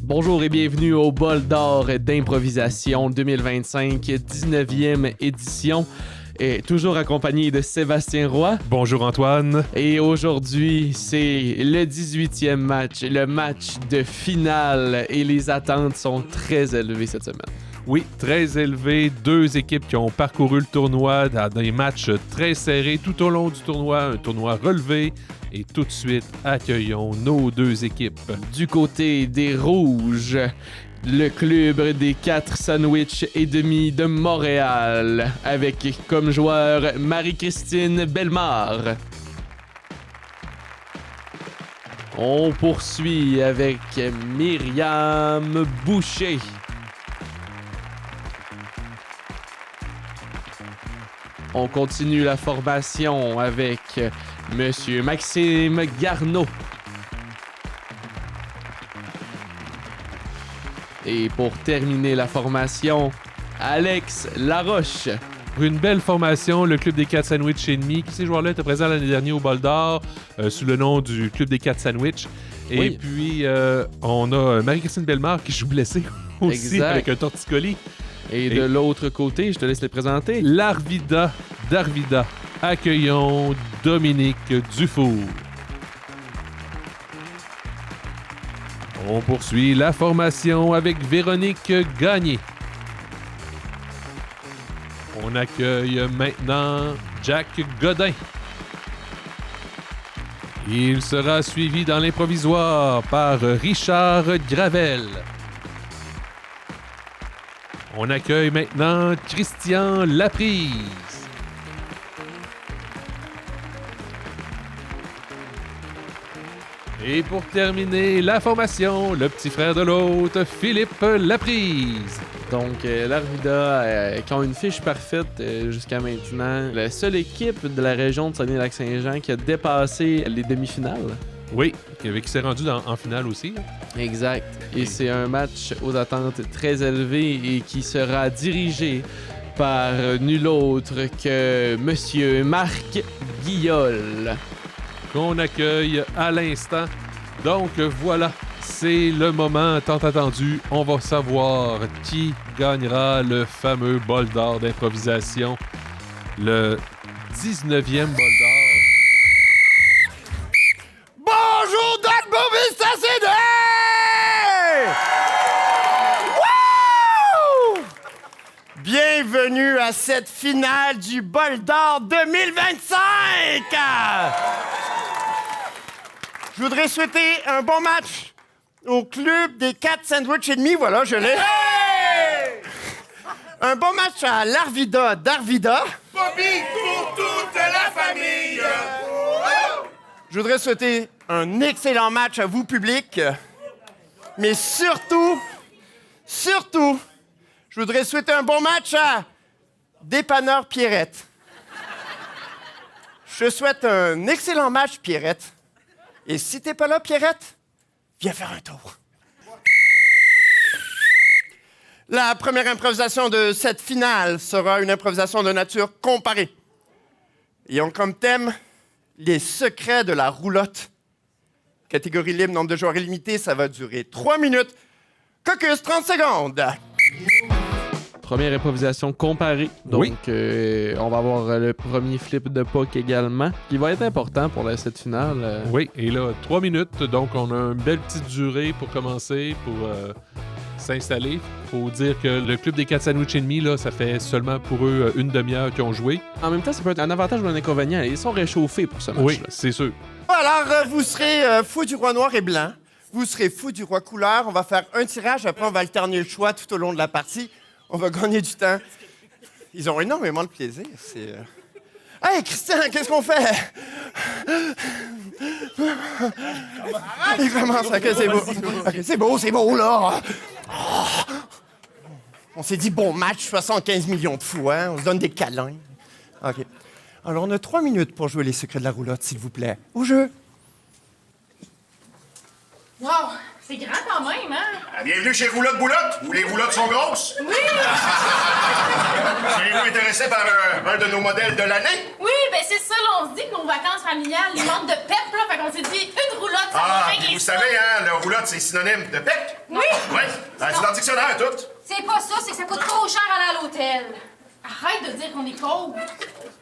Bonjour et bienvenue au Bol d'or d'improvisation 2025, 19e édition. Et toujours accompagné de Sébastien Roy. Bonjour Antoine. Et aujourd'hui, c'est le 18e match, le match de finale. Et les attentes sont très élevées cette semaine. Oui, très élevé. Deux équipes qui ont parcouru le tournoi dans des matchs très serrés tout au long du tournoi. Un tournoi relevé. Et tout de suite, accueillons nos deux équipes. Du côté des Rouges, le club des 4 sandwichs et demi de Montréal, avec comme joueur Marie-Christine Bellemare. On poursuit avec Myriam Boucher. On continue la formation avec Monsieur Maxime Garneau. Et pour terminer la formation, Alex Laroche. Pour une belle formation, le club des 4 sandwichs et demi. Ces joueurs-là étaient présents l'année dernière au Bol d'or sous le nom du club des 4 sandwichs. Et oui. puis, on a Marie-Christine Bellemare qui joue blessée aussi exact. Avec un torticolis. Et de l'autre côté, je te laisse les présenter. L'Arvida d'Arvida. Accueillons Dominique Dufour. On poursuit la formation avec Véronique Gagné. On accueille maintenant Jack Godin. Il sera suivi dans l'improvisoire par Richard Gravel. On accueille maintenant Christian Laprise. Et pour terminer la formation, le petit frère de l'autre, Philippe Laprise. Donc, l'Arvida, qui ont une fiche parfaite jusqu'à maintenant. La seule équipe de la région de Saguenay-Lac-Saint-Jean qui a dépassé les demi-finales. Oui, qui s'est rendu en finale aussi. Exact. Et c'est un match aux attentes très élevées et qui sera dirigé par nul autre que Monsieur Marc Guillol. Qu'on accueille à l'instant. Donc voilà, c'est le moment tant attendu. On va savoir qui gagnera le fameux Bol d'or d'improvisation. Le 19e Bol d'or. Bonjour Doc Bovis Tassédé! Wouh! Bienvenue à cette finale du Bol d'or 2025! Je voudrais souhaiter un bon match au club des 4 sandwichs et demi. Voilà, je l'ai. Hey! Un bon match à l'Arvida d'Arvida. Bobby pour toute la famille. Je voudrais souhaiter un excellent match à vous, public. Mais surtout, je voudrais souhaiter un bon match à Dépanneur Pierrette. Je souhaite un excellent match, Pierrette. Et si t'es pas là, Pierrette, viens faire un tour. La première improvisation de cette finale sera une improvisation de nature comparée. Ayant comme thème les secrets de la roulotte. Catégorie libre, nombre de joueurs illimité, ça va durer 3 minutes. Caucus, 30 secondes. Première improvisation comparée. Donc, Oui. On va avoir le premier flip de puck également, qui va être important pour cette finale. Oui, et là, 3 minutes. Donc, on a une belle petite durée pour commencer, pour s'installer. Faut dire que le club des 4 sandwichs et demi, là, ça fait seulement pour eux une demi-heure qu'ils ont joué. En même temps, ça peut être un avantage ou un inconvénient. Ils sont réchauffés pour ce match-là. Oui, c'est sûr. Alors, vous serez fou du roi noir et blanc. Vous serez fou du roi couleur. On va faire un tirage. Après, on va alterner le choix tout au long de la partie. On va gagner du temps. Ils ont énormément de plaisir. C'est... Hey, Christian, qu'est-ce qu'on fait? Il commence. OK, c'est beau. OK, c'est beau, là. Oh. On s'est dit bon match 75 millions de fois. On se donne des câlins. OK. Alors, on a 3 minutes pour jouer les secrets de la roulotte, s'il vous plaît. Au jeu. Wow! C'est grand quand même, hein? Bienvenue chez Roulotte Boulotte, où les roulottes sont grosses. Oui! Seriez-vous intéressé par un de nos modèles de l'année? Oui, ben c'est ça, là, on se dit que nos vacances familiales, ils manquent de pep, là. Fait qu'on s'est dit, une roulotte, ça va Ah, régler puis vous ça. savez, hein, le roulotte, c'est synonyme de pec. Oui! Oui, c'est dans le dictionnaire, tout. C'est pas ça, c'est que ça coûte trop cher aller à l'hôtel. Arrête de dire qu'on est pauvres.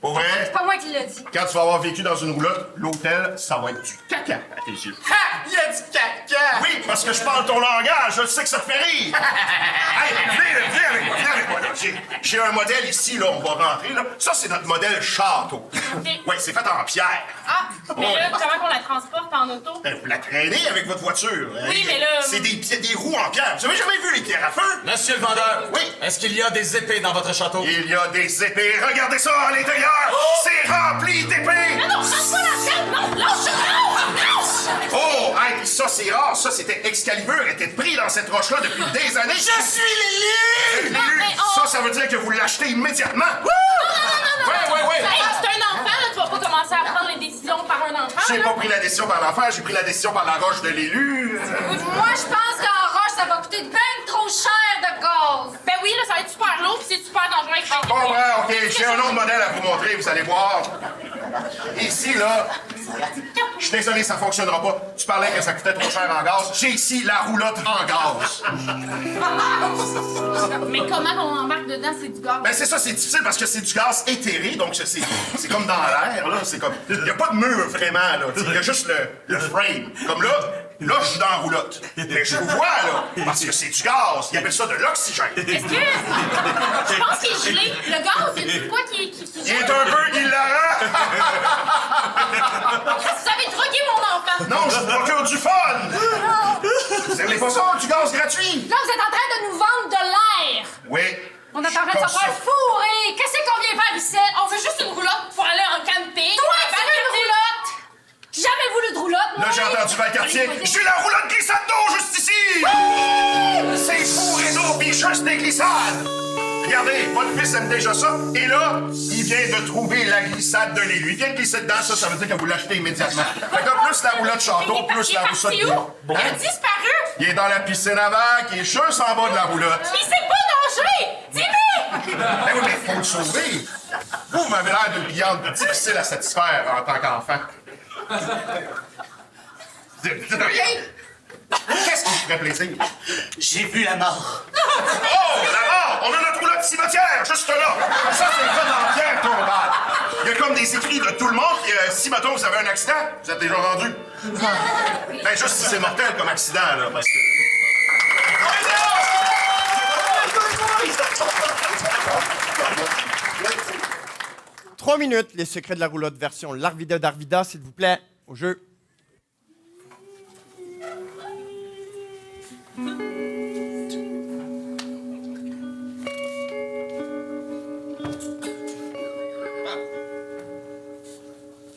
Pour vrai, C'est pas moi qui l'ai dit. quand tu vas avoir vécu dans une roulotte, l'hôtel, ça va être du caca à tes yeux. Ha! Il y a du caca! Oui, parce que je parle ton langage, je sais que ça te fait rire. Hey, viens avec moi, là. J'ai un modèle ici, là, on va rentrer, là. Ça, c'est notre modèle château. Oui, c'est fait en pierre. Ah, mais là, comment qu'on la transporte en auto? Ben, vous la traînez avec votre voiture. hein. Oui, mais là, C'est des roues en pierre. Vous avez jamais vu les pierres à feu? Monsieur le vendeur, Oui. est-ce qu'il y a des épées dans votre château? Il y a des épées. Regardez ça à l'intérieur. C'est rempli d'épées. mais non, change pas la tête! Non, lâche! Non! Oh, hey, puis ça, c'est rare. Ça, c'était Excalibur était pris dans cette roche-là depuis des années. Je suis l'élu! Non, mais on- Ça veut dire que vous l'achetez immédiatement. Non! Ouais. Hey, c'est un enfant, là, tu vas pas commencer à prendre les décisions par un enfant, J'ai là. pas pris la décision par l'enfant, j'ai pris la décision par la roche de l'élu. Moi, je pense qu'en roche, ça va coûter bien trop cher de gaz. Ben oui, là, ça va être super lourd pis c'est super dangereux avec les Bon, ben, OK, j'ai un autre modèle à vous montrer, vous allez voir. Ici, là, je suis désolé, ça fonctionnera pas. Tu parlais que ça coûtait trop cher en gaz. J'ai ici la roulotte en gaz. Mais comment on embarque dedans, c'est du gaz? Ben, c'est ça, c'est difficile parce que c'est du gaz éthéré, donc c'est comme dans l'air, là. C'est comme. Il y a pas de mur vraiment, là. Il y a juste le frame. Comme là, je suis dans la roulotte. Mais je vous vois, là, parce que c'est du gaz. Ils appellent ça de l'oxygène. Est-ce que... Je pense qu'il est gelé. Le gaz, c'est quoi qui Il est un peu hilarant. Vous avez drogué mon enfant! Non, je vous procure du fun. Vous aimez pas ça, du gaz gratuit? Là, vous êtes en train de nous vendre de l'air. Oui. On est en train de Comme se faire ça. fourrer. Qu'est-ce qu'on vient faire ici? On veut juste une roulotte pour aller en camping. Toi, tu veux une roulotte? J'ai jamais voulu de roulotte, moi. Là, j'ai entendu Valcartier. J'ai la roulotte glissade d'eau juste ici! C'est fourré d'eau pis juste des glissades! Regardez, votre fils aime déjà ça. Et là, il vient de trouver la glissade de l'élu. Il vient de glisser dedans, ça veut dire que vous l'achetez immédiatement. Fait que plus la roulotte château, plus la roulotte. Il est où? Il a disparu! Il est dans la piscine avant, qui est juste en bas de la roulotte. Mais c'est pas dangereux! Dis-le! Ben oui, mais faut le sauver. Vous m'avez l'air d'une cliente difficile à satisfaire en tant qu'enfant. Dites rien! Qu'est-ce qui vous ferait plaisir? J'ai vu la mort. Oh, la mort! On a notre roulotte cimetière, juste là! Ça, c'est fait en pierre tombale. Il y a comme des écrits de tout le monde. Si, mettons, vous avez un accident, vous êtes déjà rendu. Ben, juste si c'est mortel comme accident, là, parce que... 3 minutes, les secrets de la roulotte version Larvida d'Arvida, s'il vous plaît, au jeu.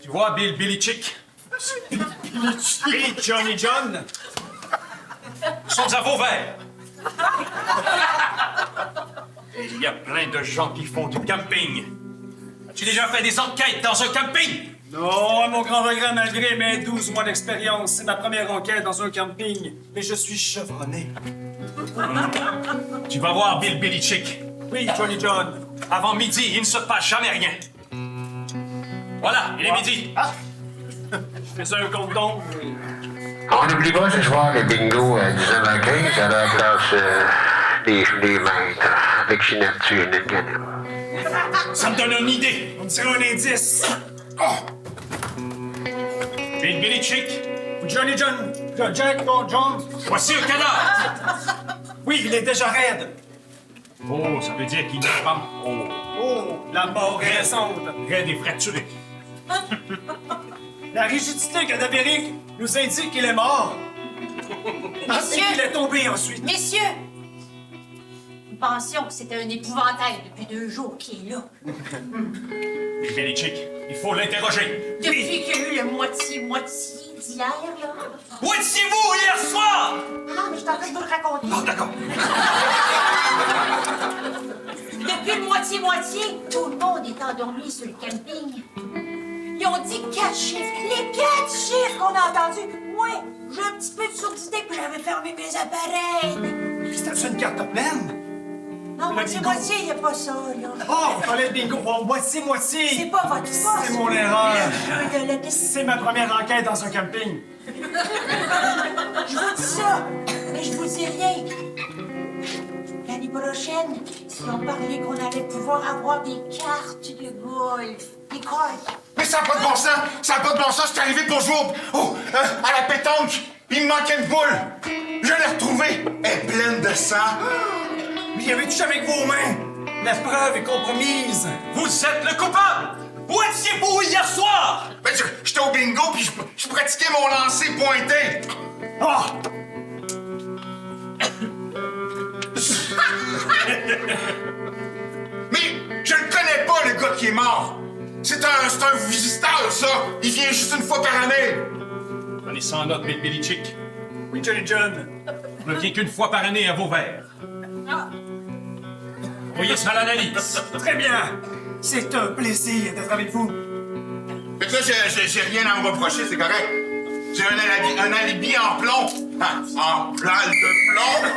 Tu vois, Billy Chick et Johnny John sont à Vauvert. Et il y a plein de gens qui font du camping. As-tu déjà fait des enquêtes dans un camping? Non, à mon grand regret, malgré mes 12 mois d'expérience, c'est ma première enquête dans un camping. Mais je suis chevronné. Tu vas voir Billy Chick. Oui, Johnny John. Avant midi, il ne se passe jamais rien. Voilà, il est midi. Fais un compte donc. On n'oublie pas ce soir le bingo à 19h15 à la place des maîtres avec Ginette Ginette Ganel. Ça me donne une idée. On me dirait un indice. Billy Chick, Johnny John. Jack John. voici un cadavre. Oui, il est déjà raide. Oh, ça veut dire qu'il n'est pas... Oh, Oh, la mort récente. raide et fracturé. La rigidité cadavérique nous indique qu'il est mort. Et qu'il est tombé ensuite. Messieurs, nous pensions que c'était un épouvantail depuis 2 jours qui est là. Billy Chick, il faut l'interroger. Depuis qu'il y a eu le moitié-moitié d'hier, là. Où étiez-vous hier soir? Non, mais je suis en train de vous le raconter. Oh, d'accord. Depuis le moitié-moitié, tout le monde est endormi sur le camping. Ils ont dit 4 chiffres. Les 4 chiffres qu'on a entendus. Moi, j'ai un petit peu de surdité puis j'avais fermé mes appareils. C'était une carte pleine? Non, moitié-moitié, il n'y a pas ça, là. Oh, fallait le bingo. Bon, moitié-moitié. C'est pas votre faute. C'est mon erreur. Le jeu de la... C'est ma première enquête dans un camping. Je vous dis ça, mais je vous dis rien. L'année prochaine, si on parlait qu'on allait pouvoir avoir des cartes de golf, des cartes. Mais ça n'a pas de bon sens! Ça n'a pas de bon sens! Je suis arrivé pour jouer à la pétanque! Il me manquait une boule! Je l'ai retrouvée! Elle est pleine de sang! Mais il avait touché avec vos mains. La preuve est compromise. Vous êtes le coupable! Où étiez-vous hier soir? Ben, j'étais au bingo puis je pratiquais mon lancer pointé! Oh! Mais je ne connais pas le gars qui est mort! C'est un visiteur, ça! Il vient juste une fois par année! Prenez ça en note, Bill Belichick. Oui, Johnny John. On ne vient qu'une fois par année à Vauvert. Voyez ça à l'analyse. Très bien. C'est un plaisir d'être avec vous. Fait que là, j'ai rien à me reprocher, c'est correct. J'ai un alibi en plomb. Ah, en plaque de plomb.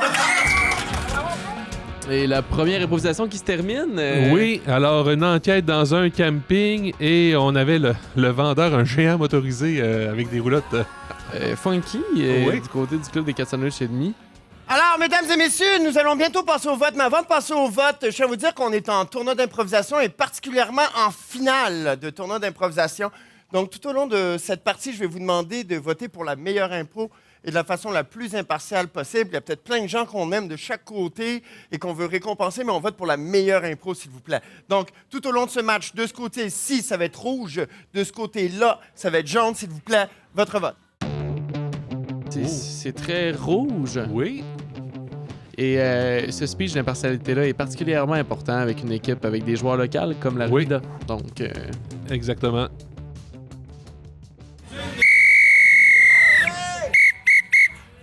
Et la première improvisation qui se termine. Oui, alors une enquête dans un camping et on avait le vendeur, un géant motorisé avec des roulottes. Funky, Oui. du côté du club des 4 sandwichs et demi. Alors, mesdames et messieurs, nous allons bientôt passer au vote. Mais avant de passer au vote, je tiens à vous dire qu'on est en tournoi d'improvisation et particulièrement en finale de tournoi d'improvisation. Donc, tout au long de cette partie, je vais vous demander de voter pour la meilleure impro et de la façon la plus impartiale possible. Il y a peut-être plein de gens qu'on aime de chaque côté et qu'on veut récompenser, mais on vote pour la meilleure impro, s'il vous plaît. Donc, tout au long de ce match, de ce côté-ci, ça va être rouge. De ce côté-là, ça va être jaune, s'il vous plaît. Votre vote. C'est très rouge. Oui. Et ce speech d'impartialité-là est particulièrement important avec une équipe avec des joueurs locaux comme la Oui. Ruida. Donc, Exactement.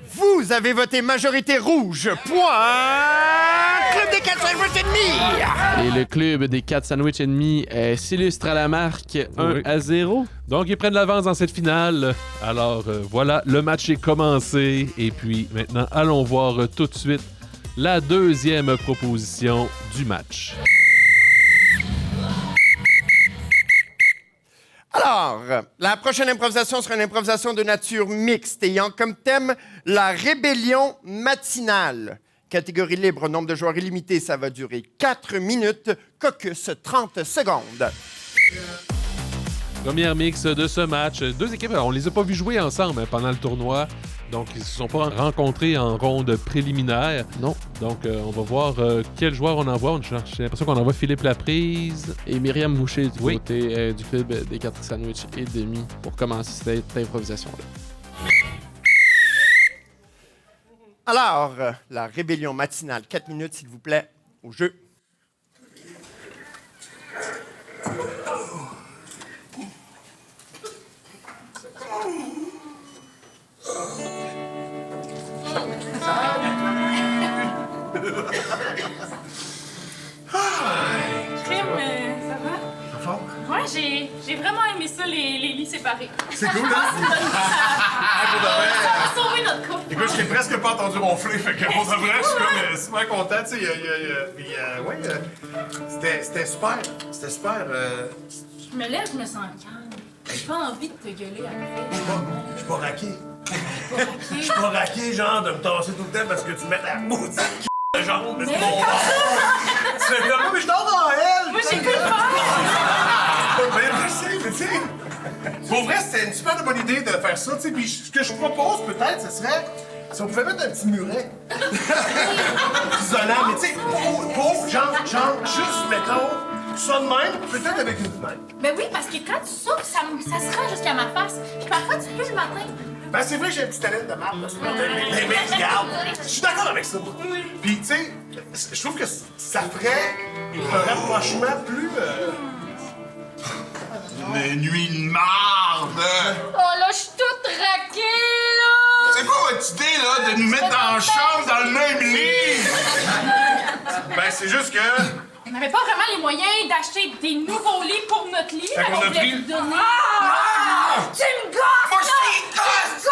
Vous avez voté majorité rouge. Point. Club des 4 sandwichs et demi. et le club des 4 sandwichs et demi s'illustre à la marque 1-0. Donc, ils prennent l'avance dans cette finale. Alors, voilà, le match est commencé. Et puis, maintenant, allons voir tout de suite la deuxième proposition du match. Alors, la prochaine improvisation sera une improvisation de nature mixte ayant comme thème la rébellion matinale. Catégorie libre, nombre de joueurs illimité, ça va durer 4 minutes, caucus 30 secondes. Première mix de ce match. Deux équipes, on les a pas vus jouer ensemble pendant le tournoi. Donc, ils ne se sont pas rencontrés en ronde préliminaire. Non. Donc, on va voir quel joueur on envoie. J'ai l'impression qu'on envoie Philippe Laprise. Et Myriam Boucher du Oui. côté du club des 4 sandwichs et demi pour commencer cette improvisation-là. Alors, la rébellion matinale, 4 minutes, s'il vous plaît, au jeu. Ça va? Ouais, j'ai vraiment aimé ça, les lits séparés. C'est cool, Ah, hein? c'est une bonne idée. Ça va sauver notre couple. Écoute, je t'ai presque pas entendu ronfler, fait que pour de vrai, je suis comme super content, tu sais, c'était super, Je me lève, je me sens calme. J'ai pas envie de te gueuler après. Je suis pas raqué. Je suis pas raqué, genre, de me tasser tout le temps parce que tu mets la maudite de jambe, mais c'est Mais mon Tu fais comme, mais je dors dans elle! Moi, j'ai pu le faire. Ben, je sais, mais tu sais, pour vrai, c'était une super bonne idée de faire ça, tu sais, puis ce que je propose, peut-être, ce serait si on pouvait mettre un petit muret. Isolant, mais tu sais, pour genre, juste, mettons, ça de même, peut-être avec une fenêtre. Ben oui, parce que quand tu souffles, ça se rend jusqu'à ma face. Puis parfois, tu peux le matin. Ben, c'est vrai que j'ai un petit talent de marde, là, ce matin, mais regarde, je suis d'accord avec ça. Puis, tu sais, je trouve que ça ferait un rapprochement plus... Une nuit de marde! Oh là, je suis toute raquée, là! C'est quoi votre idée, là, de nous mettre dans la chambre, dans le même lit? Ben, c'est juste que... On n'avait pas vraiment les moyens d'acheter des nouveaux lits pour notre lit. Fait qu'on a voulait pris- vous donner. Tu me gosses! Moi, je suis gosse!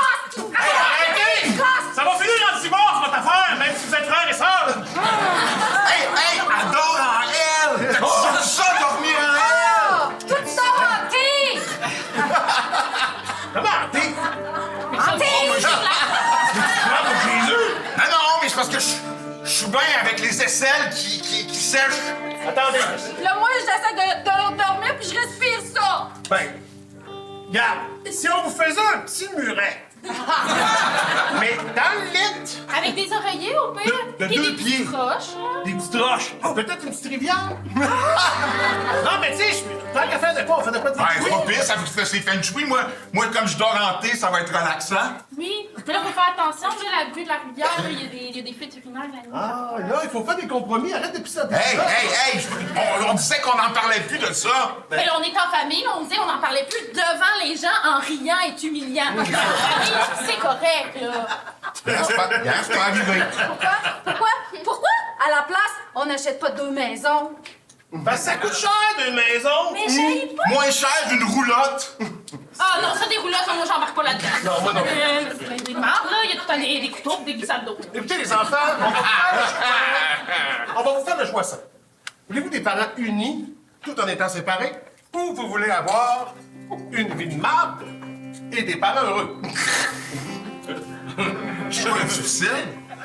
Hey, arrêtez! Ça va finir en divorce, votre affaire, même si vous êtes frères et sœurs! Hey! hanté? Hanté! Oh, moi, Jésus! Non, mais c'est parce que je suis bien avec les aisselles qui sèchent. Attendez. Là, moi, j'essaie de dormir puis je respire ça. Ben, regarde, si on vous faisait un petit muret, mais dans le lit, Avec des oreillers au pire. De Puis deux des pieds. petites roches. des petites roches, peut-être une petite rivière. Non, mais tu sais, tant qu'à faire de quoi, on fait de quoi de Ben, c'est pas pire, ça vous fait ses feng shui. Moi, comme je dors hanté, ça va être relaxant. Oui. Mais là, faut faire attention. Tu sais, la vue de la rivière, là, il y a des fuites urinaires la nuit. Ah, là, il faut faire des compromis. Arrête de pisser à Hey! On disait qu'on n'en parlait plus de ça. Mais là, on est en famille, là, on disait on n'en parlait plus devant les gens en riant et humiliant. En famille, c'est correct, là. C'est pas arrivé. Pourquoi? À la place, on n'achète pas 2 maisons. Ben, ça coûte cher d'une maison. Mais j'aille pas. Moins cher d'une roulotte. Ah non, ça, des roulottes, moi, j'embarque pas là-dedans. Non, moi non. C'est des mardes, là. Il y a tout le temps des couteaux des glissades d'eau. Écoutez, les enfants, on va vous faire le choix simple. Voulez-vous des parents unis, tout en étant séparés, ou vous voulez avoir une vie de marde et des parents heureux? C'est pas difficile.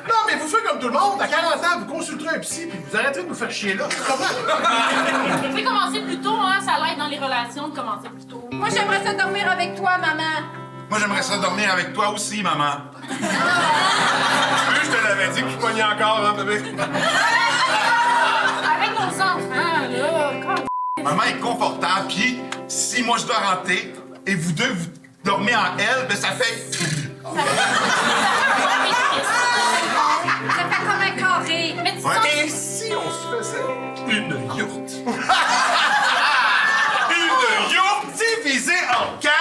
Non, mais vous faites comme tout le monde. À 40 ans, vous consulterez un psy, puis vous arrêterez de nous faire chier là. Vous pouvez commencer plus tôt, hein. Ça l'aide dans les relations de commencer plus tôt. Moi, j'aimerais ça dormir avec toi, maman. Moi, j'aimerais ça dormir avec toi aussi, maman. Je te l'avais dit que je pognais encore, hein, bébé? Avec nos enfants, là. Maman est confortable, puis si moi je dors hanté et vous deux, vous dormez en elle, ben ça fait... Ça fait comme un carré. Mais tu Ouais. sens... Et si on se faisait une yourte? Une yourte divisée en 4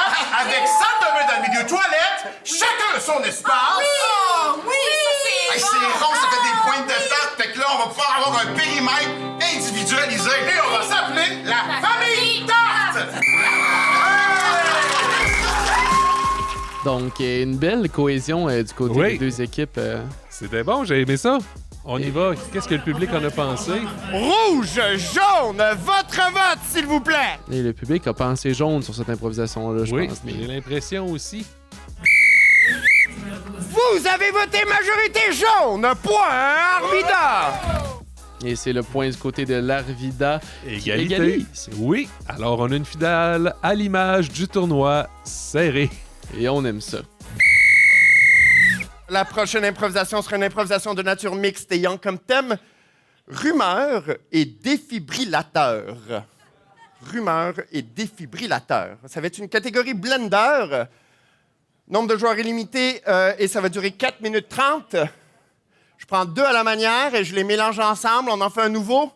avec salle de bain dans le milieu, toilette, chacun son espace. Oui, Hey, c'est rond, ça fait des pointes de tarte. Fait que là, on va pouvoir avoir un périmètre individualisé. Et on va s'appeler la famille Tarte! Donc, une belle cohésion du côté Oui. des deux équipes. C'était bon, j'ai aimé ça. On y va. Qu'est-ce que le public en a pensé? Rouge, jaune, votre vote, s'il vous plaît! Et le public a pensé jaune sur cette improvisation-là, je Oui, pense. j'ai l'impression aussi. Vous avez voté majorité jaune! Point Arvida! Et c'est le point du côté de l'Arvida. qui Égalité. égalise. Oui, alors on a une finale à l'image du tournoi serré. Et on aime ça. La prochaine improvisation sera une improvisation de nature mixte ayant comme thème rumeur et défibrillateur. Rumeur et défibrillateur. Ça va être une catégorie blender. Nombre de joueurs illimité et ça va durer 4 minutes 30. Je prends 2 à la manière et je les mélange ensemble. On en fait un nouveau.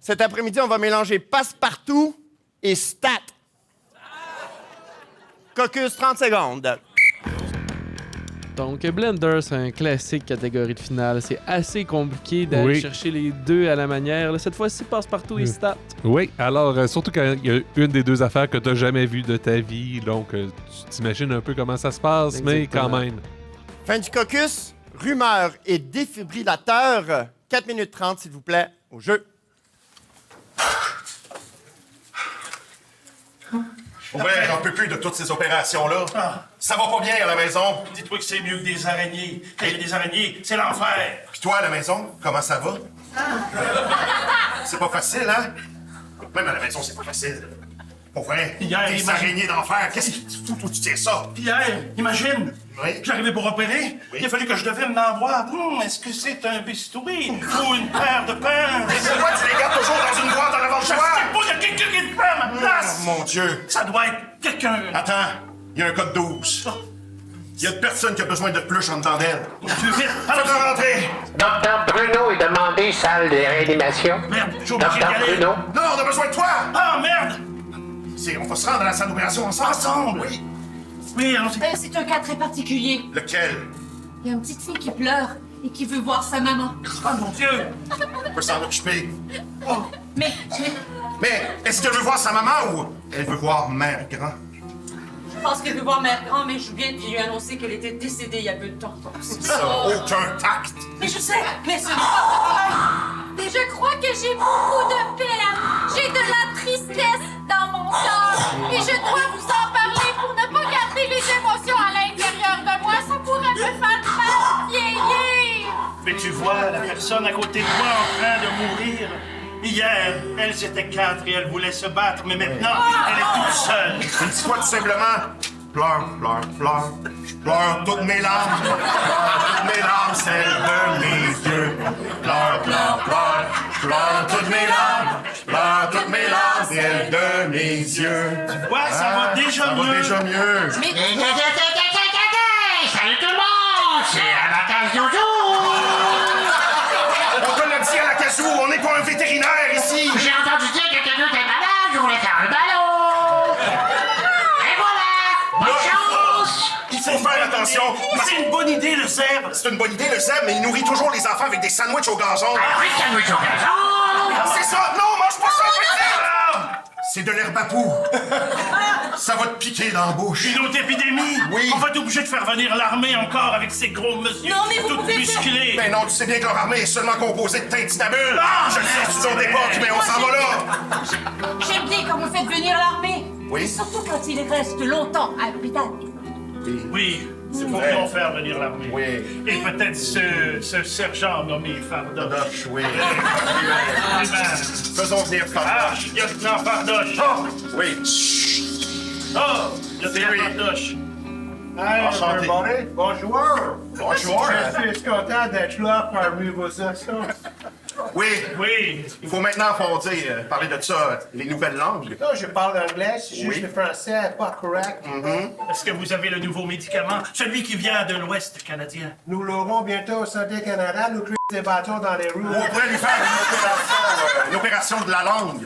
Cet après-midi, on va mélanger passe-partout et stat. Caucus, 30 secondes. Donc, Blender, c'est un classique catégorie de finale. C'est assez compliqué d'aller Oui. chercher les deux à la manière. Là, cette fois-ci, passe-partout et stat. Oui, alors surtout quand il y a une des deux affaires que tu n'as jamais vues de ta vie, donc tu t'imagines un peu comment ça se passe, mais Exactement. quand même. Fin du caucus, rumeur et défibrillateur. 4 minutes 30, s'il vous plaît, au jeu. Ouais, j'en peux plus de toutes ces opérations-là. Ça va pas bien à la maison. Dites-moi que c'est mieux que des araignées. Quand il y a des araignées, c'est l'enfer. Puis toi, à la maison, comment ça va? C'est pas facile, hein? Même à la maison, c'est pas facile. Pour vrai, Hier, des araignées d'enfer, qu'est-ce qui te fout où tu tiens ça? Hier, imagine, Oui. j'arrivais pour opérer. Oui. Il a fallu que je devine d'en voir. Est-ce que c'est un bistouri ou une paire de pinces? Mais c'est quoi, tu les gardes toujours dans une boîte en avant de Je sais toi? pas, il y a quelqu'un qui le fait à ma place. Mon Dieu. Ça doit être quelqu'un. Attends, il y a un code 12. Il y a personne qui a besoin de peluche en dedans d'elle. Tu veux vite? Faites-le rentrer! Docteur Bruno est demandé salle de réanimation. Merde, j'ai obligé d'y Docteur aller. Bruno. Non, on a besoin de toi! Ah, merde! On va se rendre à la salle d'opération ensemble. Ensemble? Oui. Oui, allons-y. C'est un cas très particulier. Lequel? Il y a une petite fille qui pleure et qui veut voir sa maman. Oh, mon Dieu! On peut s'en occuper. Mais Mais est-ce qu'elle veut voir sa maman ou elle veut voir mère grand? Je pense qu'elle veut voir mère grand, mais je viens de lui annoncer qu'elle était décédée il y a peu de temps. Ça n'a aucun tact. Mais je sais, mais ce n'est pas... Et je crois que j'ai beaucoup de peine. J'ai de la tristesse dans mon cœur. Et je dois vous en parler pour ne pas garder les émotions tu vois la personne à côté de toi en train de mourir? Hier, elles étaient 4 et elles voulaient se battre, mais maintenant, elle est toute seule. Dis-toi tout simplement, pleure, pleure, pleure. Je pleure toutes mes larmes. Toutes mes larmes, celles de mes yeux. Pleure, pleure, pleure. Je pleure toutes mes larmes. Je pleure toutes mes larmes, celles de mes yeux. Tu vois, ça va déjà mieux. Ça va déjà mieux. Salut tout le monde! C'est à la case Jojo! On te l'a dit à la casou, on n'est pas un vétérinaire ici. J'ai entendu dire que quelqu'un était malade, je voulais faire un ballon! Et voilà! Bonne chance! Il faut faire attention. C'est une bonne idée, le zèbre. C'est une bonne idée, le zèbre, mais il nourrit toujours les enfants avec des sandwichs au gazon. Ah oui, sandwich au gazon! C'est ça! Non, mange pas ça, petit! C'est de l'herbe à poux. Ça va te piquer dans la bouche. Une autre épidémie? Oui. On va être obligé de faire venir l'armée encore avec ces gros monsieur. Non, mais vous tout pouvez musclés. Mais non, tu sais bien que leur armée est seulement composée de tintinabules. Ah! Je le sais, tu t'en époque, mais on s'en va là. J'aime bien quand vous faites venir l'armée. Oui. Surtout quand il reste longtemps à l'hôpital. Oui, c'est pour vrai. qu'on faire venir l'armée. Oui. Et peut-être ce sergent nommé Fardoche. Fardoche, oui. Eh ben, Faisons venir Fardoche. lieutenant Fardoche. Oh, oui. Oh, lieutenant lui. Fardoche. Enchanté. Bonjour. Bonjour. Je suis content d'être là parmi vos associations. Oui. Oui. Il faut maintenant parler de ça, les nouvelles langues. Là, je parle anglais, c'est juste Oui. le français pas correct. Est-ce que vous avez le nouveau médicament? Celui qui vient de l'Ouest canadien. Nous l'aurons bientôt au Santé Canada, nous créons des bâtons dans les rues. On pourrait lui faire une opération de la langue.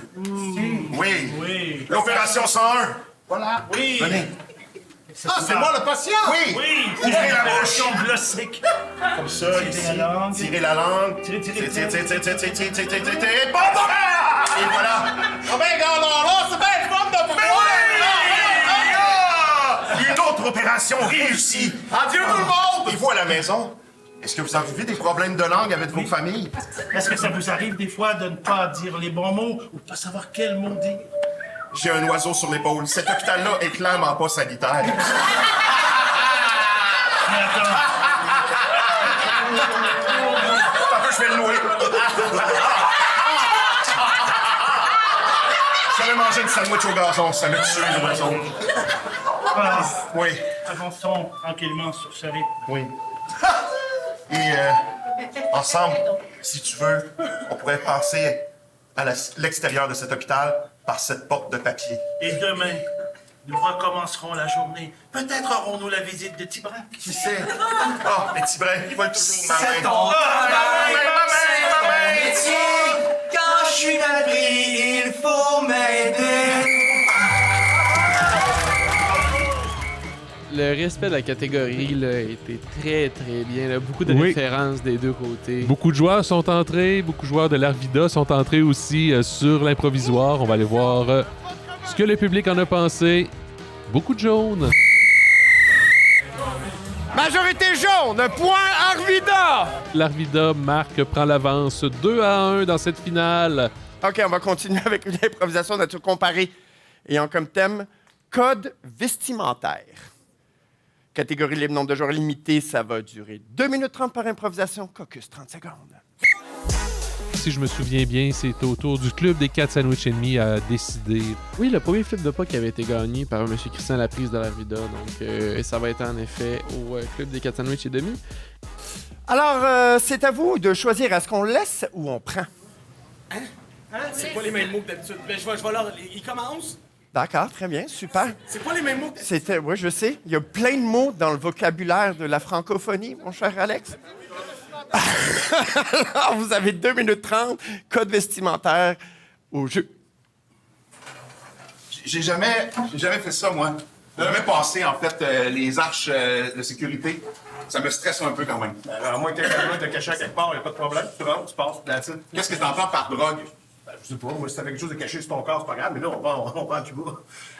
Oui. Oui. L'opération 101. Voilà. Oui. Venez. Ah, c'est moi le patient! Oui. Oui. Ouvrez la bouche. Opération glossique. Comme ça, Tirez ici. la langue. Tirez la langue. Tirez. Bon, et voilà. Ah ben, regardons là, c'est bien le fun de pouvoir. Une autre opération réussie. Adieu tout le monde. Et vous à la maison, est-ce que vous avez des problèmes de langue avec vos familles? Est-ce que ça vous arrive des fois de ne pas dire les bons mots ou de ne pas savoir quel mot dire? J'ai un oiseau sur l'épaule. Cet hôpital-là est clairement pas sanitaire. Mais attends. Un peu, je vais le louer. J'avais mangé une sandwich au gazon, ça m'a tué l'oiseau. Ah, Oui, avançons tranquillement sur ce rythme. oui. Et ensemble, si tu veux, on pourrait passer à l'extérieur de cet hôpital par cette porte de papier. Et demain, nous recommencerons la journée. Peut-être aurons-nous la visite de Tibran. Qui sait? Ah, mais Tibrin, il vole toujours ma main. Ma main, quand je suis mal pris, il faut m'aider. Le respect de la catégorie là, a été très très bien. Là. Beaucoup de Oui. références des deux côtés. Beaucoup de joueurs sont entrés, beaucoup de joueurs de l'Arvida sont entrés aussi sur l'improvisoire. On va aller voir ce que le public en a pensé. Beaucoup de jaunes. Majorité jaune, point Arvida! L'Arvida, Marc, prend l'avance 2-1 dans cette finale. OK, on va continuer avec une improvisation de nature comparée ayant comme thème code vestimentaire. Catégorie libre, nombre de joueurs limité, ça va durer 2 minutes 30 par improvisation. Caucus, 30 secondes. Si je me souviens bien, c'est au tour du club des 4 sandwichs et demi à décider. Oui, le premier flip de pas qui avait été gagné par M. Christian Laprise de l'Arvida. Donc, ça va être en effet au club des 4 sandwichs et demi. Alors, c'est à vous de choisir. Est-ce qu'on laisse ou on prend? C'est pas les mêmes mots que d'habitude. Ben, je vais leur... Ils commencent. D'accord, très bien, super. C'est pas les mêmes mots que... C'était, oui, je sais. Il y a plein de mots dans le vocabulaire de la francophonie, mon cher Alex. Alors, vous avez 2 minutes 30, code vestimentaire au jeu. J'ai jamais fait ça, moi. J'ai jamais passé, en fait, les arches de sécurité. Ça me stresse un peu quand même. À moins que quelqu'un te caché à quelque part, il n'y a pas de problème. Tu rentres, tu passes, that's it. Qu'est-ce que t'entends par drogue? Je sais pas, moi, si t'avais quelque chose de caché sur ton corps, c'est pas grave, mais là, on va à Cuba.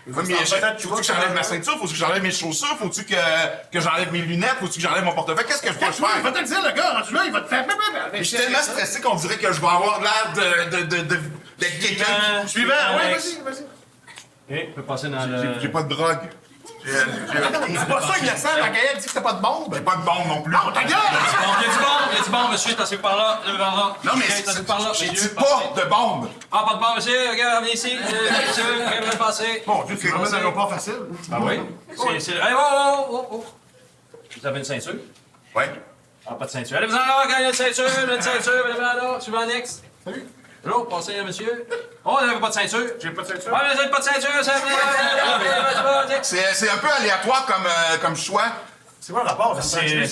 Oui, mais faut-tu que j'enlève ma ceinture? Faut-tu que j'enlève mes chaussures? Faut-tu que j'enlève mes lunettes? Faut-tu que j'enlève mon portefeuille? Qu'est-ce que je dois faire? Il va te le dire, le gars, rendu là, il va te faire... Je suis tellement stressé qu'on dirait que je vais avoir l'air de quelqu'un. Suivant, Alex. vas-y. OK, on peut passer dans le... J'ai pas de drogue. C'est pas ça, innocent. La Gaëlle dit que t'as pas de bombe. J'ai pas de bombe non plus. Non, ta gueule! Il y a du bon, monsieur, t'as par là, le par là. Non, mais c'est par là, j'ai dit pas de bombe. Ah, pas de bon, monsieur, regarde, viens ici. Monsieur, viens passer. Bon, Dieu, c'est vraiment un aéroport facile. Ah oui? C'est... Hey, oh! Vous avez une ceinture? Oui. Ah, pas de ceinture. Allez, vous en là, gagnez une ceinture, là. Tu vas next. Salut. Allô, passez, monsieur. Oh, vous n'avez pas de ceinture? J'ai pas de ceinture. Ah, mais vous n'avez pas de ceinture, C'est un peu aléatoire comme choix. C'est quoi le rapport? C'est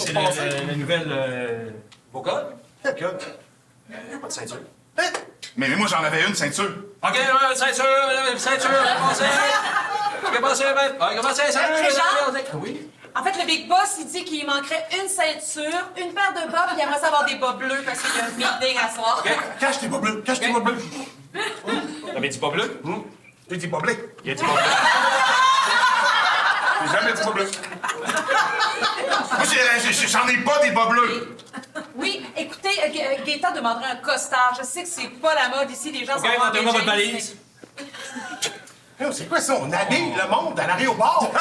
la nouvelle... Vos codes? Quel code? Pas de ceinture. Mais moi, j'en avais une ceinture. OK, ceinture, commencez, oui. En fait, le Big Boss, il dit qu'il manquerait une ceinture, une paire de bas, puis il aimerait savoir des bas bleus parce qu'il y a un meeting à soir. Cache tes bas bleus. Cache tes bas bleus. T'avais dit bas bleu? J'ai dit bas bleu. Il a dit bas bleu. J'ai jamais dit bas bleu. Moi, j'en ai pas des bas bleus. Oui, écoutez, Gaëtan demanderait un costard. Je sais que c'est pas la mode ici, les gens sont en OK, votre valise. C'est quoi ça? On habille le monde à l'aéroport.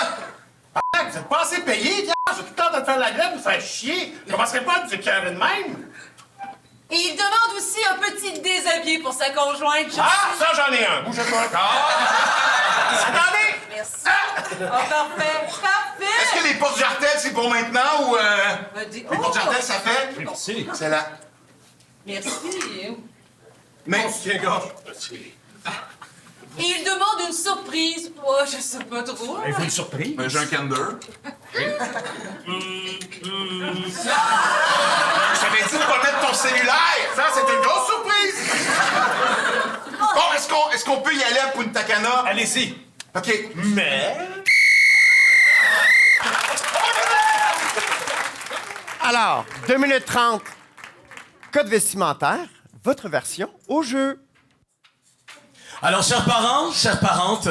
Vous êtes pas assez payé, gars. J'ai tout le temps de faire la grève, vous faire chier. Je commencerai pas à vous écœurer de même. Et il demande aussi un petit déshabillé pour sa conjointe. Ça, j'en ai un. Bougez pas. Attendez! Merci. Oh, parfait. Est-ce que les portes jartelles, c'est pour maintenant ou... Les portes jartelles, ça fait? Merci. C'est là. Merci. Mais... Tiens-gorge. Et il demande une surprise. Oh, je sais pas trop. Il faut une surprise. J'ai un Kinder. Je t'avais dit de pas mettre ton cellulaire! Ça, c'est une grosse surprise! Bon, est-ce qu'on peut y aller à Punta Cana? Allez-y. OK. Mais... Alors, 2 minutes 30. Code vestimentaire, votre version au jeu. Alors, chers parents, chères parentes,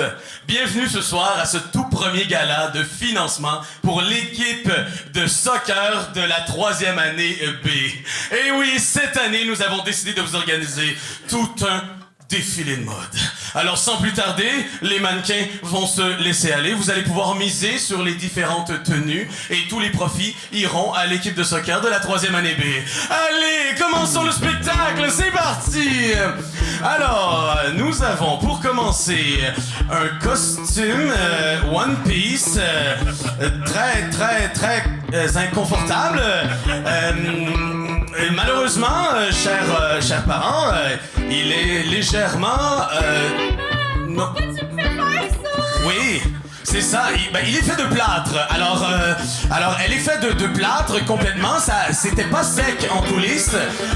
bienvenue ce soir à ce tout premier gala de financement pour l'équipe de soccer de la 3e année B. Et oui, cette année, nous avons décidé de vous organiser tout un défilé de mode. Alors, sans plus tarder, les mannequins vont se laisser aller. Vous allez pouvoir miser sur les différentes tenues et tous les profits iront à l'équipe de soccer de la 3e année B. Allez, commençons le spectacle, c'est parti! Alors, nous avons pour commencer un costume One Piece très inconfortable. Malheureusement, chers parents, il est légèrement... non. Pourquoi tu me fais faire ça? Oui, c'est ça. Il est fait de plâtre. Alors, elle est faite de plâtre complètement. Ça, c'était pas sec en coulisses.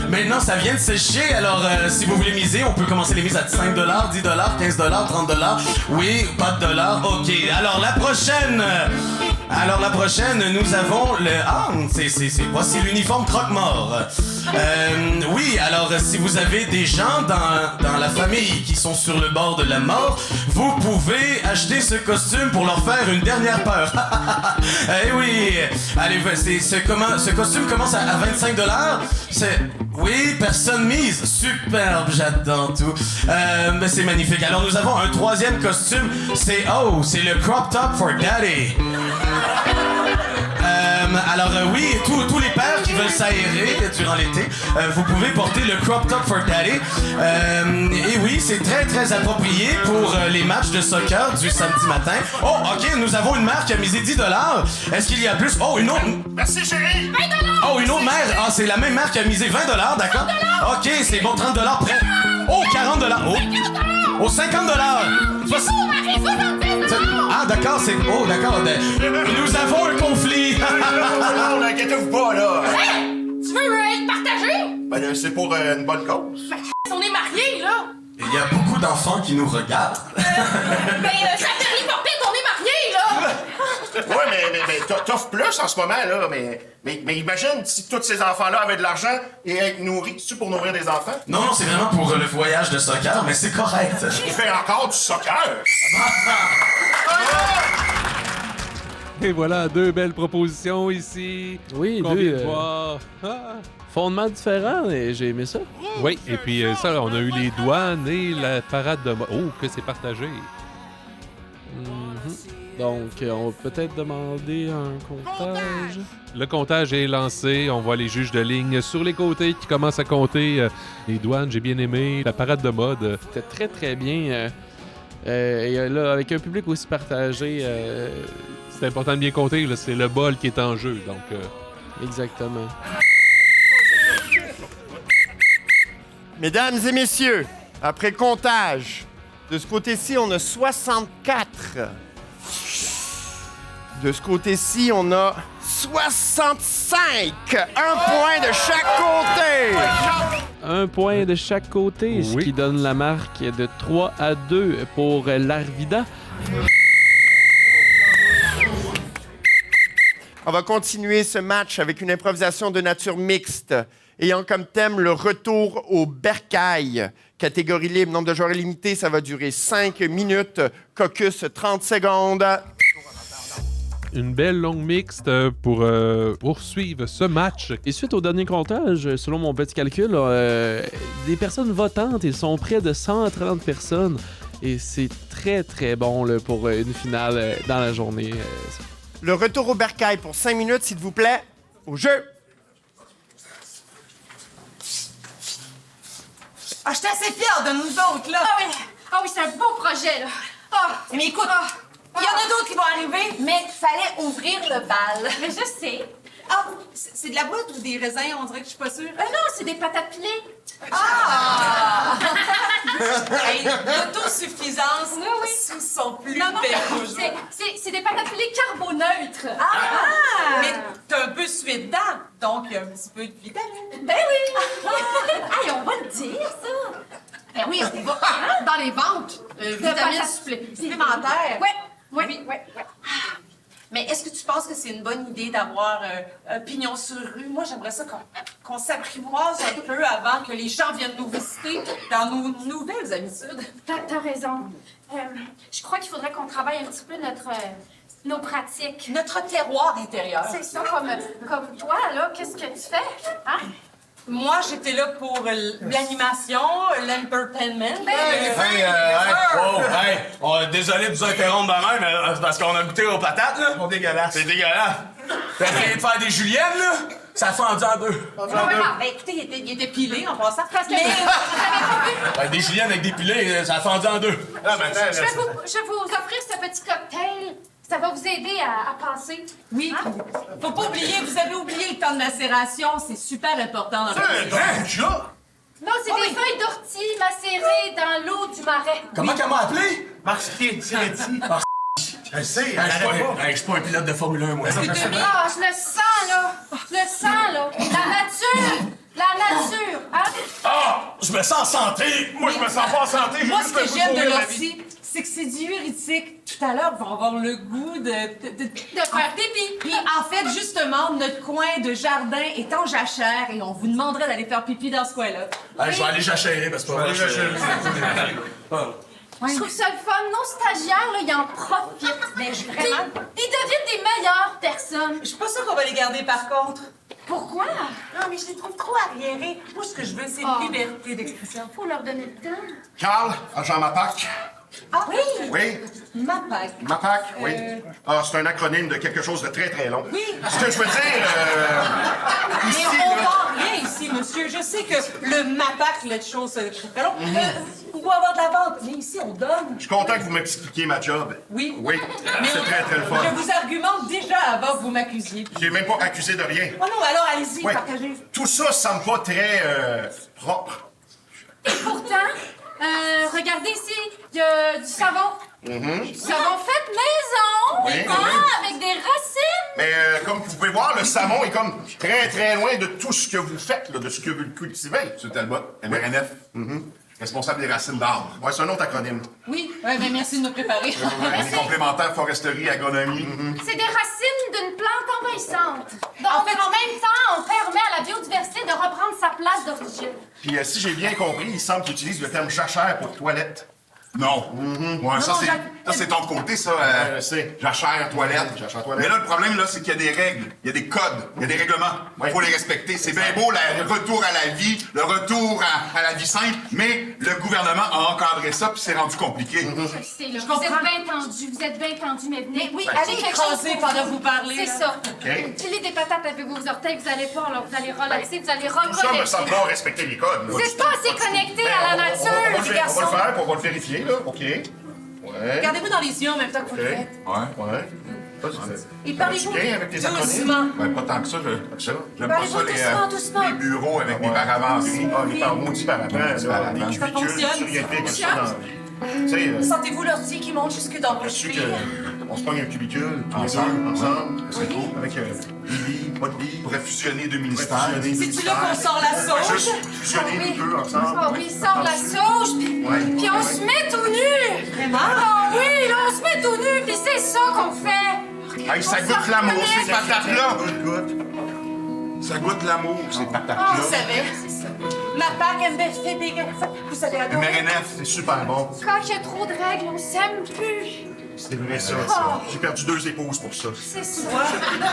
Maintenant, ça vient de sécher. Alors, si vous voulez miser, on peut commencer les mises à 5 $, 10 $, 15 $, 30 $. Oui, pas de dollars. OK. Alors, la prochaine, nous avons le... Ah, voici l'uniforme croque-mort. Oui, alors, si vous avez des gens dans la famille qui sont sur le bord de la mort, vous pouvez acheter ce costume pour leur faire une dernière peur. Eh oui! Allez, ce costume commence à 25 $. Oui, personne mise. Superbe, j'adore tout. Mais c'est magnifique. Alors, nous avons un troisième costume. C'est le crop top for daddy. Oui, tous les pères qui veulent s'aérer durant l'été, vous pouvez porter le crop top for daddy. Et oui, c'est très approprié pour les matchs de soccer du samedi matin. Oh, OK, nous avons une mère qui a misé 10 $. Est-ce qu'il y a plus? Oh, une autre... Merci, chérie! 20 $! Oh, une autre mère! Ah, c'est la même mère qui a misé 20 $, d'accord? OK, c'est bon, 30 $ prêt. Oh, 40 $! Oh, 50 $! Ah, d'accord, c'est... Oh, d'accord. Nous avons un conflit. Non, n'inquiétez-vous pas, là. Tu veux être partagé? Ben, c'est pour une bonne cause. On est mariés, là. Il y a beaucoup d'enfants qui nous regardent. Ça fait rien pour pire qu'on est mariés, là. Ouais, mais t'offres plus en ce moment, là. Mais imagine si tous ces enfants-là avaient de l'argent et être nourris. C'est-tu pour nourrir des enfants? Non, c'est vraiment pour le voyage de soccer, mais c'est correct. Il fait encore du soccer. Et voilà, 2 belles propositions ici. Oui, qu'on 2 vient de voir. fondements différents et j'ai aimé ça. Oui, et puis ça, on a eu les douanes et la parade de mode. Oh, que c'est partagé. Donc, on va peut-être demander un comptage. Le comptage est lancé. On voit les juges de ligne sur les côtés qui commencent à compter. Les douanes, j'ai bien aimé. La parade de mode. C'était très, très bien. Et là, avec un public aussi partagé... C'est important de bien compter. Là, c'est le bol qui est en jeu. Donc, Exactement. Mesdames et messieurs, après comptage, de ce côté-ci, on a 64. De ce côté-ci, on a 65. Un point de chaque côté. Un point de chaque côté, ce qui donne la marque de 3-2 pour l'Arvida. On va continuer ce match avec une improvisation de nature mixte, ayant comme thème le retour au bercail. Catégorie libre, nombre de joueurs illimité, ça va durer 5 minutes. Caucus, 30 secondes. une belle longue mixte pour poursuivre ce match. Et suite au dernier comptage, selon mon petit calcul, des personnes votantes, ils sont près de 130 personnes. Et c'est très, très bon là, pour une finale dans la journée. Le retour au bercail pour 5 minutes, s'il vous plaît. Au jeu! Ah, je suis assez fière de nous autres, là! Ah oui, c'est un beau projet, là! Mais écoute, il y en a d'autres qui vont arriver, mais fallait ouvrir le bal. Mais je sais. Ah, c'est de la boîte ou des raisins? On dirait que je suis pas sûre. Non, c'est des patates pilées. Ah! Hey, l'autosuffisance sous son plus bel jour. C'est des patates pilées carboneutres. Ah! Mais t'as un peu sué dedans, donc il y a un petit peu de vitamine. Ben oui! Hey, on va le dire, ça! Ben oui, on va dans les ventes. Vitamines supplémentaires. Oui. Mais est-ce que tu penses que c'est une bonne idée d'avoir un pignon sur rue? Moi, j'aimerais ça qu'on s'apprivoise un peu avant que les gens viennent nous visiter dans nos nouvelles habitudes. T'as raison. Je crois qu'il faudrait qu'on travaille un petit peu nos pratiques. Notre terroir intérieur. C'est ça, comme toi, là, qu'est-ce que tu fais? Hein? Moi, j'étais là pour l'animation, l'entertainment. Désolé de vous interrompre de même, mais c'est parce qu'on a goûté aux patates, là. Ils sont dégueulasses. C'est dégueulasse. T'as essayé de faire des juliennes, là? Ça a fendu en deux. Ben, écoutez, il était pilé en passant. Parce que vous avez pas vu? Des juliennes avec des pilés, ça a fendu en deux. Je vais vous offrir ce petit cocktail. Ça va vous aider à passer. Oui. Hein? Faut pas oublier, vous avez oublié le temps de macération. C'est super important dans Non, c'est des feuilles d'ortie macérées dans l'eau du marais. Comment qu'elle m'a appelé? Marc-Tier, c'est Letty. Je sais, Je suis pas un pilote de Formule 1, moi. Ah, je le sens, là. Je le sens, là. La nature, hein? Ah! Je me sens en santé! Moi, je me sens pas en santé. Moi, ce que j'aime de l'ortie, c'est que c'est diurétique. Tout à l'heure, ils vont avoir le goût de faire pipi. Puis, en fait, justement, notre coin de jardin est en jachère et on vous demanderait d'aller faire pipi dans ce coin-là. Je vais aller jachérer parce que Je trouve ça le fun. Nos stagiaires, là, ils en profitent. Mais vraiment... Ils deviennent des meilleures personnes. Je suis pas sûre qu'on va les garder, par contre. Pourquoi? Non, mais je les trouve trop arriérés. Moi, ce que je veux, c'est une liberté d'expression. Faut leur donner le temps. Carl, agent MAPAC. Ah oui? Oui. MAPAC. MAPAC, oui. C'est un acronyme de quelque chose de très, très long. Oui. Ce que je veux dire, ici, Mais on là... vend rien ici, monsieur. Je sais que le MAPAC, là, de choses très long, vous pouvez avoir de la vente, mais ici, on donne. Je suis content que vous m'expliquiez ma job. Oui. Oui, Mais c'est très, très le fun. je vous argumente déjà avant que vous m'accusiez. J'ai même pas accusé de rien. Oh non, alors allez-y, Ouais. partagez. Tout ça semble pas très propre. Et pourtant, regardez ici, il y a du savon. Du savon fait maison. Oui, Hein, oui. avec des racines. Mais comme vous pouvez voir, le savon est comme très, très loin de tout ce que vous faites, là, de ce que vous cultivez. M. Talbot, MRNF, responsable des racines d'arbres. Ouais, c'est un autre acronyme. Oui, ben merci de nous préparer. Les complémentaires foresterie, agronomie. C'est des racines d'une plante envahissante. Donc, en même temps, on permet à la biodiversité de reprendre sa place d'origine. Puis si j'ai bien compris, il semble qu'il utilise le terme jachère pour toilette. Non. Ouais, ça, c'est ton côté, ça. Jachère, toilette. Mais là, le problème, là, c'est qu'il y a des règles, il y a des codes, il y a des règlements. Il faut les respecter. C'est bien beau, le retour à la vie, le retour à la vie simple, mais le gouvernement a encadré ça, puis c'est rendu compliqué. Je sais, là. Vous êtes bien tendu, mais venez. Oui, allez écraser pendant que vous parlez. C'est ça. Pilez des patates avec vos orteils, vous allez voir, là, vous allez relaxer, vous allez Tout ça me semble pas respecter les codes. Vous n'êtes pas assez connectés à la nature, les garçons. On va le faire, on va le vérifier, là. OK. Ouais. Regardez-vous dans les yeux en même temps que vous le faites. Ouais. Et parlez-vous bien avec tes acronymes? doucement. Ben, pas tant que ça. J'aime pas Parlez-vous ça, doucement. les bureaux avec des paravents. Les maudits paravents. Les cubicules soviétiques, ça dans la vie. Sentez-vous l'ortie qui monte jusque dans vos chevilles? On se pogne un cubicule, tous les deux, ensemble. C'est cool. Avec des lits, pas de lit. On pourrait fusionner deux ministères. C'est-tu là qu'on sort la sauge? Juste fusionner les deux ensemble. Ah oui, sort la sauge, puis on se met tout nu! Vraiment? Ah oui, là, on se met tout nu, puis c'est ça qu'on fait! Hey, ça goûte l'amour, ces patates-là! Ça goûte l'amour, ces patates-là. Vous savez, c'est ça. Ma part, elle me fait big. Vous avez adoré. MRNF, c'est super bon. Quand il y a trop de règles, on s'aime plus! C'est vrai, ça. J'ai perdu 2 épouses pour ça. C'est ça. Maintenant,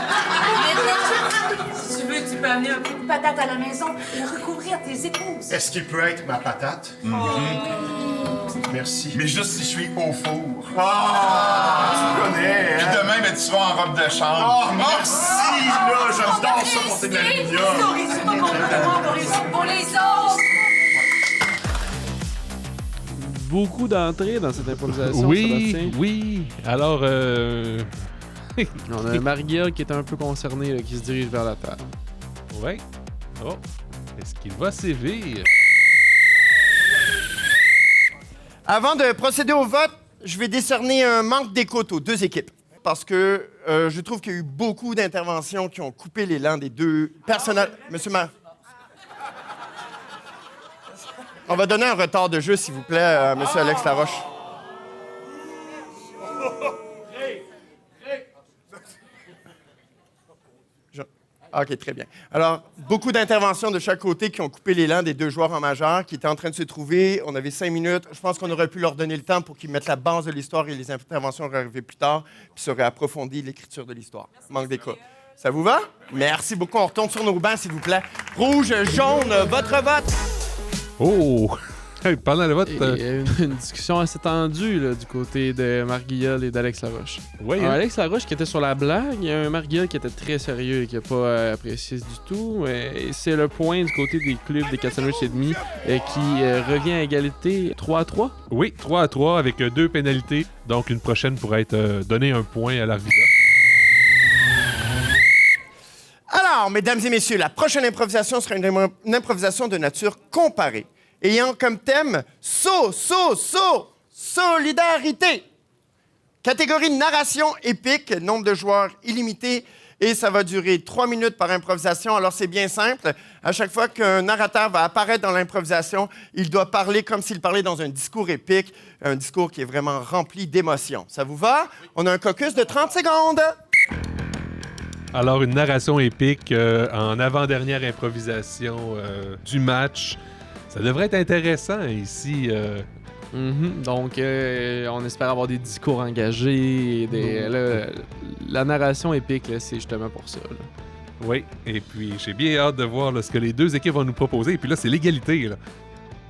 si tu veux, tu peux amener un peu de patate à la maison et recouvrir tes épouses. Est-ce qu'il peut être ma patate? Merci. Mais juste si je suis au four. Tu connais, hein? Puis demain, ben, tu seras en robe de chambre. Oh, merci, là! J'adore ça pour tes de la Pour les autres! Beaucoup d'entrées dans cette improvisation. Oui, Sébastien. oui. Alors, On a un Marguerite qui est un peu concerné, là, qui se dirige vers la table. ouais. Oh, est-ce qu'il va sévir? Avant de procéder au vote, je vais décerner un manque d'écoute aux deux équipes. Parce que je trouve qu'il y a eu beaucoup d'interventions qui ont coupé l'élan des deux personnages. Monsieur Maire. On va donner un retard de jeu, s'il vous plaît, à Monsieur Alex Laroche. OK, très bien. Alors, beaucoup d'interventions de chaque côté qui ont coupé l'élan des deux joueurs en majeur qui étaient en train de se trouver. On avait 5 minutes. Je pense qu'on aurait pu leur donner le temps pour qu'ils mettent la base de l'histoire et les interventions auraient arrivé plus tard, puis ça aurait approfondi l'écriture de l'histoire. Manque d'écoute. Ça vous va? Merci beaucoup. On retourne sur nos bancs, s'il vous plaît. Rouge, jaune, votre vote! Oh! Pendant le vote... Il y a une discussion assez tendue là, du côté de Marc Guillol et d'Alex Laroche. Oui, Alors, Alex Laroche qui était sur la blague, il y a un Marc Guillol qui était très sérieux et qui n'a pas apprécié du tout. Et c'est le point du côté des clubs des 4 sandwichs et demi qui revient à égalité 3-3. Oui, 3-3 avec 2 pénalités. Donc, une prochaine pourrait être donner un point à l'Arvida. Alors, mesdames et messieurs, la prochaine improvisation sera une improvisation de nature comparée, ayant comme thème solidarité. Catégorie narration épique, nombre de joueurs illimité, et ça va durer 3 minutes par improvisation. Alors, c'est bien simple. À chaque fois qu'un narrateur va apparaître dans l'improvisation, il doit parler comme s'il parlait dans un discours épique, un discours qui est vraiment rempli d'émotions. Ça vous va? On a un caucus de 30 secondes. Alors, une narration épique en avant-dernière improvisation du match. Ça devrait être intéressant ici. Donc, on espère avoir des discours engagés. La narration épique, là, c'est justement pour ça. Là. Oui, et puis j'ai bien hâte de voir là, ce que les deux équipes vont nous proposer. Et puis là, c'est l'égalité. Là.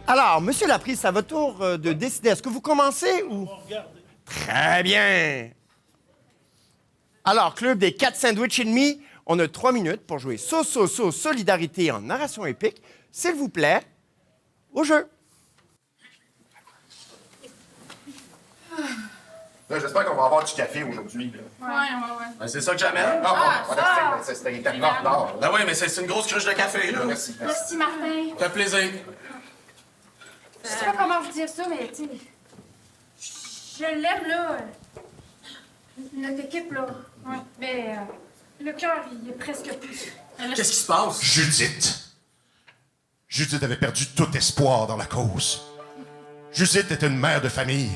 Alors, Monsieur Laprise, c'est à votre tour de décider. Est-ce que vous commencez ou... Très bien. Alors, club des 4 sandwichs et demi, on a 3 minutes pour jouer solidarité en narration épique. S'il vous plaît, au jeu. Là, j'espère qu'on va avoir du café aujourd'hui. Ouais. Ben, c'est ça que j'amène. C'était internet d'or. Ben oui, mais c'est une grosse cruche de café, là. Merci. Merci, Martin. Ça fait plaisir. Je sais pas comment vous dire ça, mais tu sais, je l'aime, là. Notre équipe, là. Ouais. Mais le cœur, il est presque plus. Qu'est-ce qui se passe? Judith avait perdu tout espoir dans la cause. Judith était une mère de famille,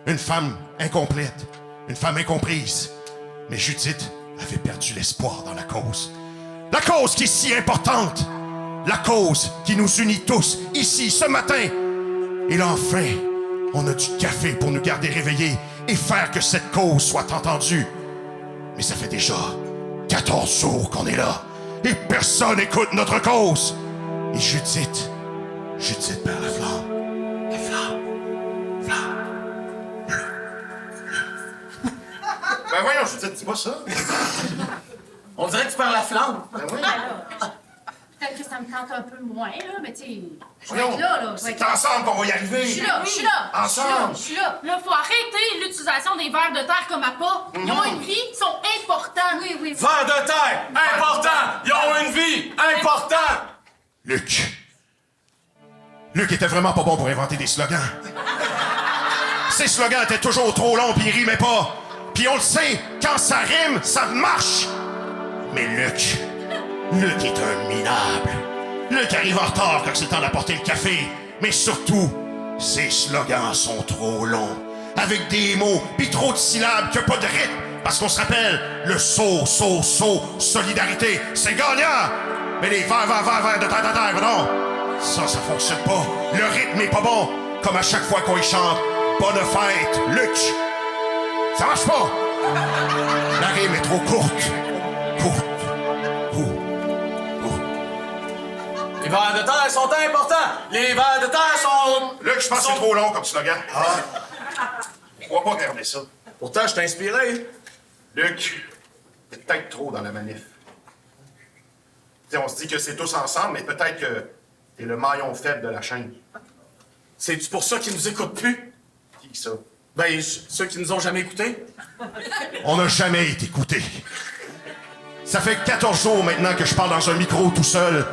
une femme incomplète, une femme incomprise. Mais Judith avait perdu l'espoir dans la cause. La cause qui est si importante! La cause qui nous unit tous, ici, ce matin! Et là, enfin, On a du café pour nous garder réveillés et faire que cette cause soit entendue. Mais ça fait déjà 14 jours qu'on est là et personne n'écoute notre cause. Et Judith perd la flamme. La flamme. Ben voyons, Judith, dis pas ça. On dirait que tu perds la flamme. Ben oui. Peut-être que ça me tente un peu moins, là, mais tu sais, je vais Voyons, être là, là. c'est ensemble qu'on va y arriver. Je suis là. Ensemble. Je suis là. Là, faut arrêter l'utilisation des vers de terre comme appât. Ils ont une vie, ils sont importants. Oui. Vers de terre, important! Ils ont une vie, important! Luc était vraiment pas bon pour inventer des slogans. Ces slogans étaient toujours trop longs puis ils rimaient pas. Puis on le sait, quand ça rime, ça marche. Mais Luc est un minable. Luc arrive en retard quand c'est le temps d'apporter le café. Mais surtout, ses slogans sont trop longs. Avec des mots, puis trop de syllabes, qu'il n'y a pas de rythme. Parce qu'on se rappelle, le saut, solidarité, c'est gagnant. Mais les vers de terre, non. Ça fonctionne pas. Le rythme est pas bon. Comme à chaque fois qu'on y chante, bonne fête, Luc. Ça marche pas. La rime est trop courte. Les vers de terre sont importants! Les vers de terre sont... Luc, je pense que c'est trop long comme slogan. On va pas regarder ça. Pourtant, je t'ai inspiré. Luc, t'es peut-être trop dans la manif. T'sais, on se dit que c'est tous ensemble, mais peut-être que t'es le maillon faible de la chaîne. C'est-tu pour ça qu'ils nous écoutent plus? Qui ça? Ben, ceux qui nous ont jamais écoutés. On n'a jamais été écoutés. Ça fait 14 jours maintenant que je parle dans un micro tout seul.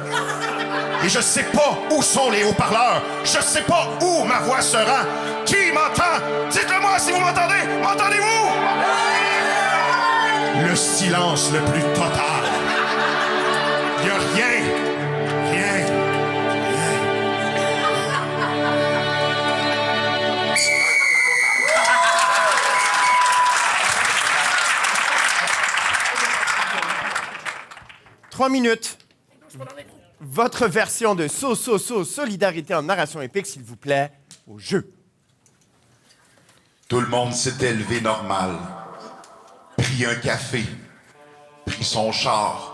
Et je sais pas où sont les haut-parleurs. Je sais pas où ma voix se rend. Qui m'entend? Dites-le-moi si vous m'entendez. M'entendez-vous? Le silence le plus total. Il y a rien. 3 minutes. Votre version de Solidarité en narration épique, s'il vous plaît, au jeu. Tout le monde s'était levé normal, pris un café, pris son char,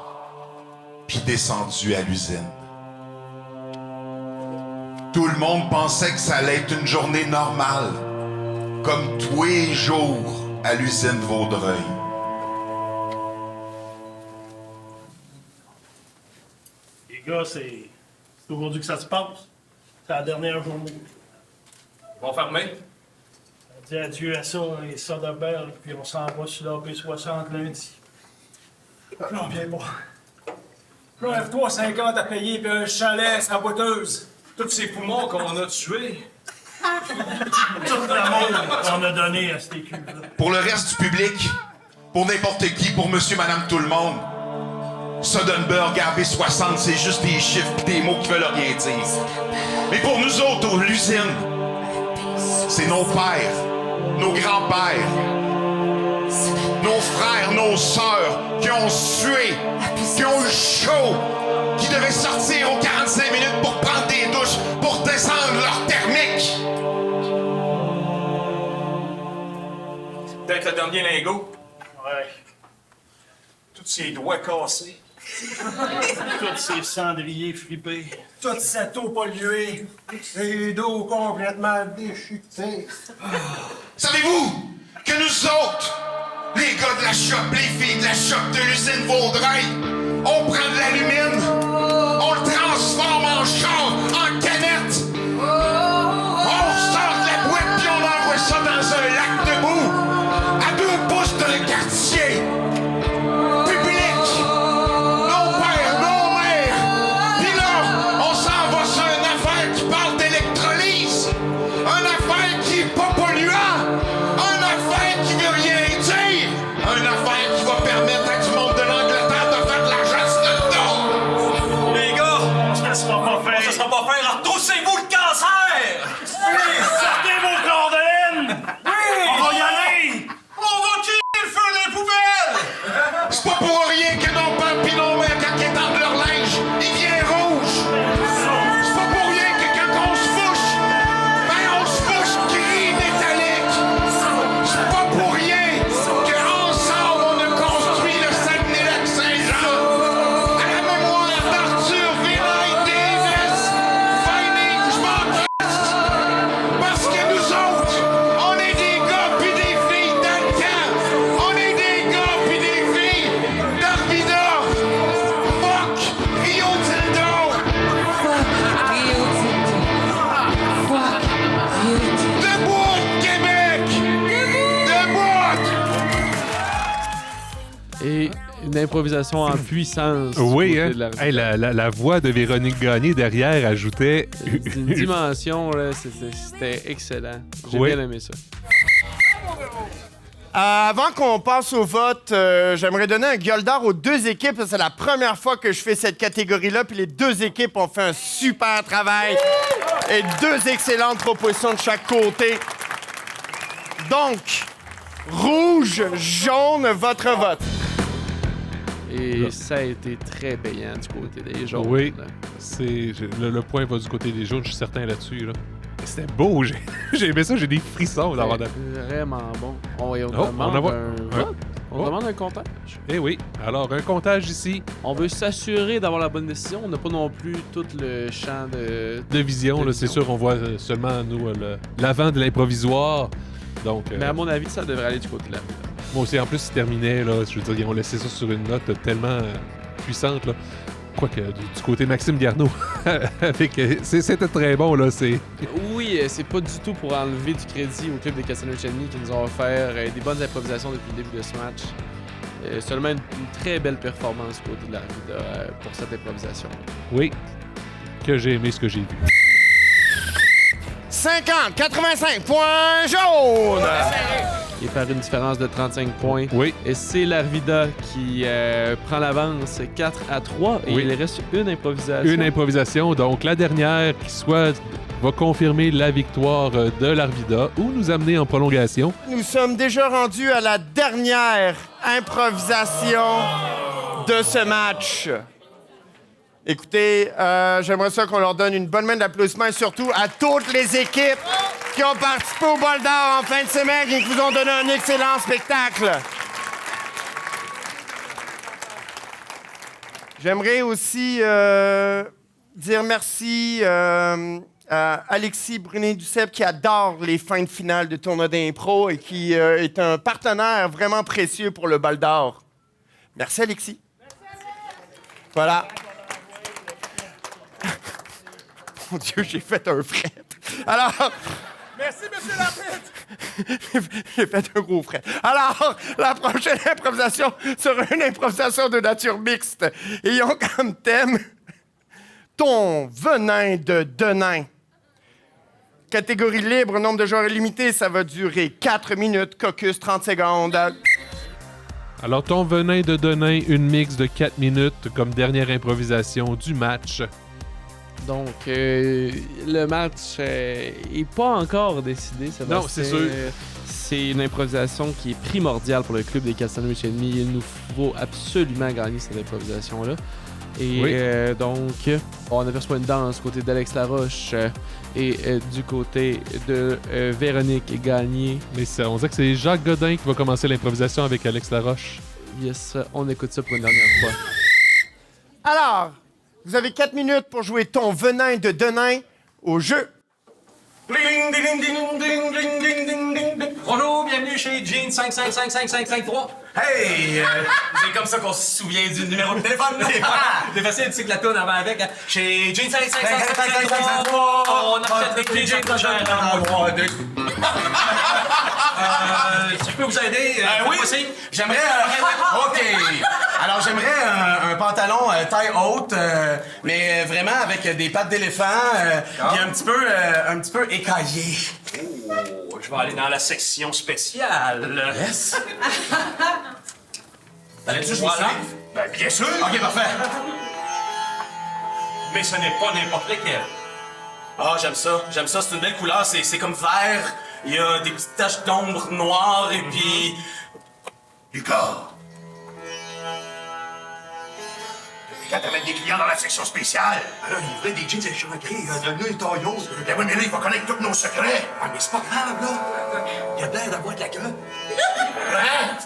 puis descendu à l'usine. Tout le monde pensait que ça allait être une journée normale, comme tous les jours à l'usine Vaudreuil. Les gars, c'est aujourd'hui que ça se passe. C'est la dernière journée. Ils vont fermer. On dit adieu à ça et ça de belle, puis on s'en va sur l'AP60 lundi. J'en viens pas. Là, F3 50 à payer, puis un chalet à boiteuse. Tous ces poumons qu'on a tués. Tout l'amour qu'on a donné à ces culs-là. Pour le reste du public, pour n'importe qui, pour monsieur, madame, tout le monde, Sodenberg, AB60, c'est juste des chiffres pis des mots qui veulent rien dire. Mais pour nous autres, l'usine, c'est nos pères, nos grands-pères, nos frères, nos sœurs qui ont sué, qui ont eu chaud, qui devaient sortir aux 45 minutes pour prendre des douches, pour descendre leur thermique. Peut-être le dernier lingot. Ouais. Tous ces doigts cassés. Tous ces cendriers flippés. Toute cette eau polluée. Les dos complètement déchiquetés. Savez-vous que nous autres, les gars de la shop, les filles de la shop de l'usine Vaudreuil, on prend de l'alumine, on le transforme en char, en canette, on sort de la boîte puis on envoie ça dans un lac de boue, à 2 pouces d'un quartier public, nos pères, nos mères, puis là, on s'en va sur une affaire qui parle d'électrolyse, une affaire qui est pas polluante, une affaire qui veut rien dire, une affaire qui va permettre à du monde de l'Angleterre de faire de une improvisation en puissance. Oui, du hein? côté de l'Arvida. Hey, la voix de Véronique Gagné derrière ajoutait Une dimension, là, c'était excellent. J'ai Oui. bien aimé ça. Avant qu'on passe au vote, j'aimerais donner un gueule d'or aux deux équipes. C'est la première fois que je fais cette catégorie-là, puis les deux équipes ont fait un super travail. Et deux excellentes propositions de chaque côté. Donc, rouge, jaune, votre vote. Et ça a été très payant du côté des jaunes. Oui, le point va du côté des jaunes, je suis certain là-dessus. Là. C'était beau, j'ai aimé ça, j'ai des frissons d'avoir Vraiment bon. On demande un vote. On demande un comptage. Eh oui, alors un comptage ici. On veut s'assurer d'avoir la bonne décision. On n'a pas non plus tout le champ de vision. Là, c'est sûr, on voit seulement, nous, l'avant de l'improvisoire. Donc, mais à mon avis, ça devrait aller du côté de la. Moi aussi, en plus, il terminait, là, je veux dire, ils ont laissé ça sur une note tellement puissante, là. Quoique, du côté Maxime Garneau, c'était très bon, là, Oui, c'est pas du tout pour enlever du crédit au club des Castelnau-Cheniers qui nous ont offert des bonnes improvisations depuis le début de ce match. Seulement une très belle performance du côté de l'Arvida pour cette improvisation. Oui, que j'ai aimé ce que j'ai vu. 50-85 points jaunes! Et par une différence de 35 points. Oui. Et c'est l'Arvida qui prend l'avance 4-3. Et Oui. il reste une improvisation. Une improvisation, donc la dernière qui soit va confirmer la victoire de l'Arvida ou nous amener en prolongation. Nous sommes déjà rendus à la dernière improvisation de ce match. Écoutez, j'aimerais ça qu'on leur donne une bonne main d'applaudissements et surtout à toutes les équipes qui ont participé au Bol d'Or en fin de semaine et qui vous ont donné un excellent spectacle. J'aimerais aussi dire merci à Alexis Brunet-Duceppe qui adore les fins de finale de tournoi d'impro et qui est un partenaire vraiment précieux pour le Bol d'Or. Merci, Alexis. Voilà. Mon Dieu, j'ai fait un fret. Alors... Merci, monsieur Lafitte! J'ai fait un gros fret. Alors, la prochaine improvisation sera une improvisation de nature mixte. Et ils ont comme thème ton venin de denain. Catégorie libre, nombre de joueurs illimité, ça va durer 4 minutes, caucus 30 secondes. Alors, ton venin de Denain, une mix de 4 minutes comme dernière improvisation du match. Donc, le match est pas encore décidé. Non, c'est sûr. C'est une improvisation qui est primordiale pour le club des Castelnau-Cheniers. Il nous faut absolument gagner cette improvisation-là. Et Oui. donc, on aperçoit une danse du côté d'Alex Laroche et du côté de Véronique Gagné. Mais on dirait que c'est Jacques Godin qui va commencer l'improvisation avec Alex Laroche. Yes, on écoute ça pour une dernière fois. Alors, vous avez 4 minutes pour jouer ton venin de denain au jeu. Bonjour, bienvenue chez Jean 5555553. Hey! C'est comme ça qu'on se souvient du numéro de téléphone. C'est facile, tu sais que la toune avant avec. Hein. Chez Jean 55553, on a fait des Jean si je peux vous aider, oui, j'aimerais... OK. Alors, j'aimerais un pantalon taille haute, mais vraiment avec des pattes d'éléphant, puis un petit peu écaillé. Oh, je vais aller dans la section spéciale. Yes. Allez-tu jouer là? Ben, bien sûr! OK, parfait. Mais ce n'est pas n'importe lequel. Ah, j'aime ça, c'est une belle couleur, c'est comme vert, il y a des petites taches d'ombre noires, et puis... Lucas! Quand t'amènes des clients dans la section spéciale, alors il ferait des jeans échancrés, de nœuds taillons. Ben oui, mais là, il va connaître tous nos secrets. Ah, mais c'est pas grave, là. Il a l'air d'avoir de la gueule. Hein?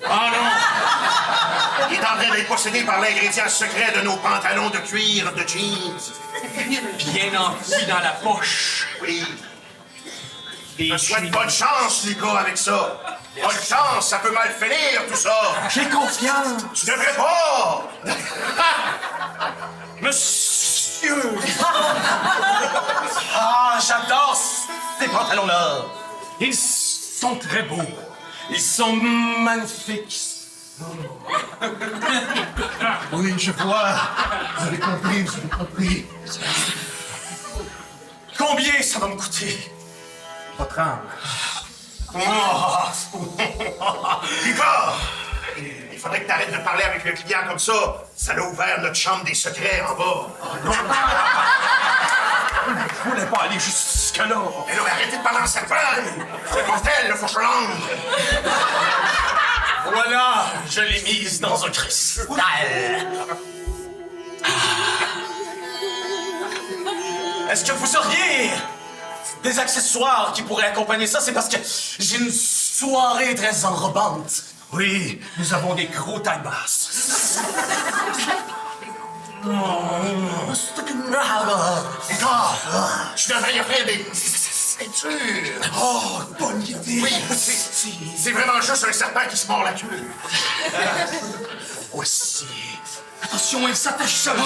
Oh non! Il est en train d'être possédé par l'ingrédient secret de nos pantalons de cuir de jeans. Bien enfoui dans la poche. Oui. Je te souhaite bonne chance, Lucas, avec ça. Bonne chance, ça peut mal finir, tout ça. J'ai confiance. Tu devrais pas. Monsieur! Ah, j'adore ces pantalons-là. Ils sont très beaux. Ils sont magnifiques. Oui, je vois. Vous avez compris. Combien ça va me coûter? Votre âme. Igor! Il faudrait que t'arrêtes de parler avec le client comme ça. Ça l'a ouvert notre chambre des secrets en bas. Je voulais pas aller jusque-là. Mais non, mais arrêtez de parler en serpent! C'est mortel, le fauchelangue! Voilà, je l'ai mise dans un cristal. Est-ce que vous auriez des accessoires qui pourraient accompagner ça? C'est parce que j'ai une soirée très enrobante. Oui, nous avons des gros tailles basses. Igor! Tu devrais y offrir des ceintures! Oh, bonne idée! Oui, c'est vraiment juste un serpent qui se mord la queue. Voici. Attention, il s'attache seulement.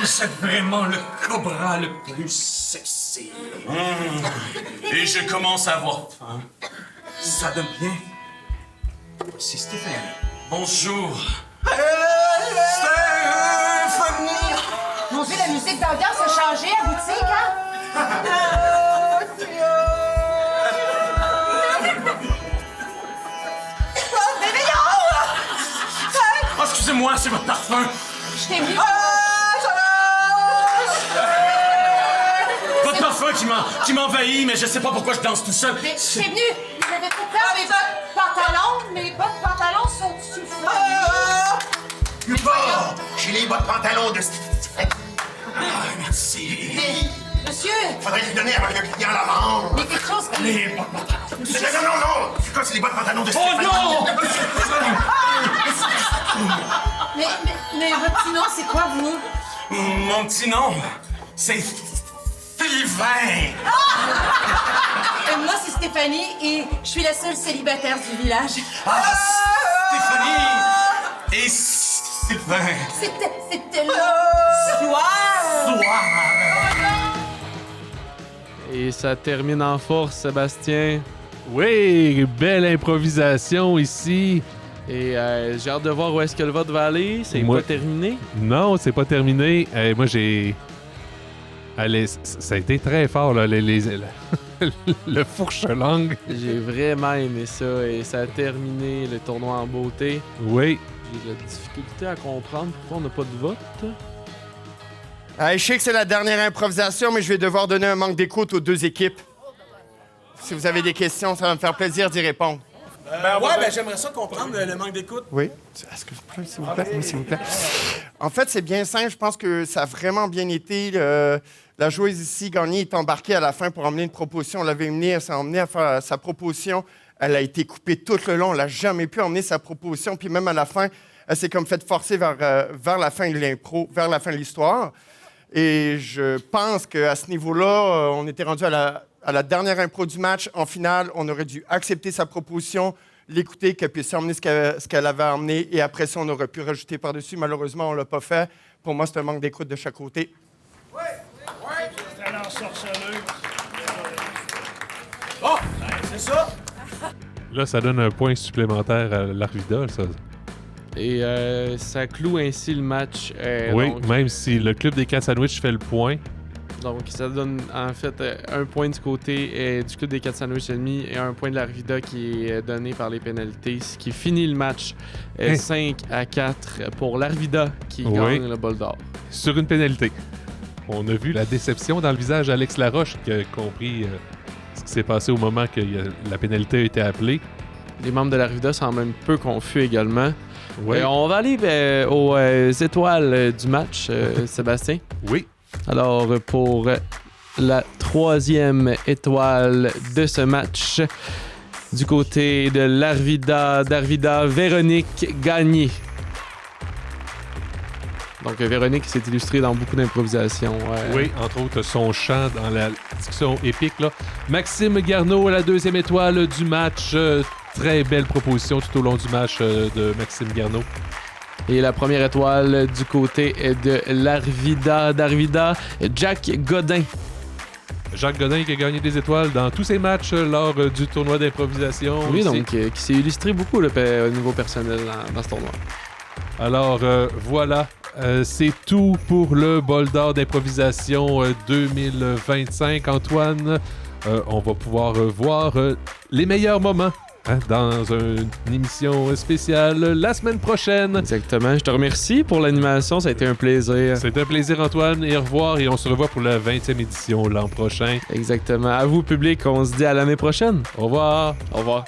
Vous êtes vraiment le cobra le plus sexy. Et je commence à avoir faim. Ça donne bien. C'est Stéphanie. Bonjour. Mon Dieu, la musique d'ambiance a changé à boutique, hein? Oh, excusez-moi, c'est votre parfum. Je t'ai mis. Votre parfum qui m'envahit, mais je sais pas pourquoi je danse tout seul. Mais je suis venue. Vous avez tout faire mes bottes pantalons. Mes bottes pantalons sont suffisants. Igor! J'ai les bas de pantalon de Stéphanie. Merci. Mais, monsieur. Faudrait lui donner avant que le client la vende. Mais quelque chose qui... Les bas de pantalon. Non! C'est quoi, c'est les bas de pantalon de Stéphanie? Oh non! Mais votre petit nom, c'est quoi, vous? Mon petit nom, c'est Sylvain. Moi, c'est Stéphanie et je suis la seule célibataire du village. Stéphanie et Sylvain. C'était le soir. Et ça termine en force, Sébastien. Oui, belle improvisation ici. Et j'ai hâte de voir où est-ce que le vote va aller. C'est pas terminé? Non, c'est pas terminé. Moi, j'ai... Allez, ça a été très fort, là, le fourche-langue. J'ai vraiment aimé ça et ça a terminé le tournoi en beauté. Oui. J'ai de la difficulté à comprendre pourquoi on n'a pas de vote. Je sais que c'est la dernière improvisation, mais je vais devoir donner un manque d'écoute aux deux équipes. Si vous avez des questions, ça va me faire plaisir d'y répondre. J'aimerais ça comprendre le manque d'écoute. Oui. Est-ce que je peux, s'il vous plaît? Oui, s'il vous plaît. En fait, c'est bien simple. Je pense que ça a vraiment bien été. La joueuse ici, Gagné, est embarquée à la fin pour emmener une proposition. On l'avait emmenée, elle s'est emmenée à faire sa proposition. Elle a été coupée tout le long. Elle n'a jamais pu emmener sa proposition. Puis même à la fin, elle s'est comme fait forcer vers la fin de l'impro, vers la fin de l'histoire. Et je pense qu'à ce niveau-là, on était rendu à la dernière impro du match. En finale, on aurait dû accepter sa proposition, l'écouter, qu'elle puisse emmener ce qu'elle avait emmené. Et après ça, on aurait pu rajouter par-dessus. Malheureusement, on ne l'a pas fait. Pour moi, c'est un manque d'écoute de chaque côté. C'est un ensorceleur. Oh! C'est ça? Là, ça donne un point supplémentaire à l'Arvida, ça. Et ça cloue ainsi le match. Oui, donc, même si le club des 4 sandwichs fait le point. Donc, ça donne en fait un point du côté du club des 4 sandwichs ennemis et un point de l'Arvida qui est donné par les pénalités, ce qui finit le match 5-4 pour l'Arvida qui gagne le bol d'or. Sur une pénalité. On a vu la déception dans le visage d'Alex Laroche qui a compris ce qui s'est passé au moment que la pénalité a été appelée. Les membres de l'Arvida semblent un peu confus également. Ouais. On va aller aux étoiles du match, Sébastien. Oui. Alors, pour la 3e étoile de ce match, du côté de d'Arvida, Véronique Gagné. Donc, Véronique s'est illustrée dans beaucoup d'improvisations. Oui, entre autres, son chant dans la discussion épique, là. Maxime Garneau, la 2e étoile du match. Très belle proposition tout au long du match de Maxime Garneau. Et la première étoile du côté de d'Arvida, Jack Godin. Jacques Godin qui a gagné des étoiles dans tous ses matchs lors du tournoi d'improvisation. Oui, donc qui s'est illustré beaucoup au niveau personnel dans ce tournoi. Alors voilà, c'est tout pour le bol d'or d'improvisation 2025. Antoine, on va pouvoir voir les meilleurs moments dans une émission spéciale la semaine prochaine. Exactement. Je te remercie pour l'animation. Ça a été un plaisir. C'était un plaisir, Antoine. Et au revoir. Et on se revoit pour la 20e édition l'an prochain. Exactement. À vous, public. On se dit à l'année prochaine. Au revoir. Au revoir.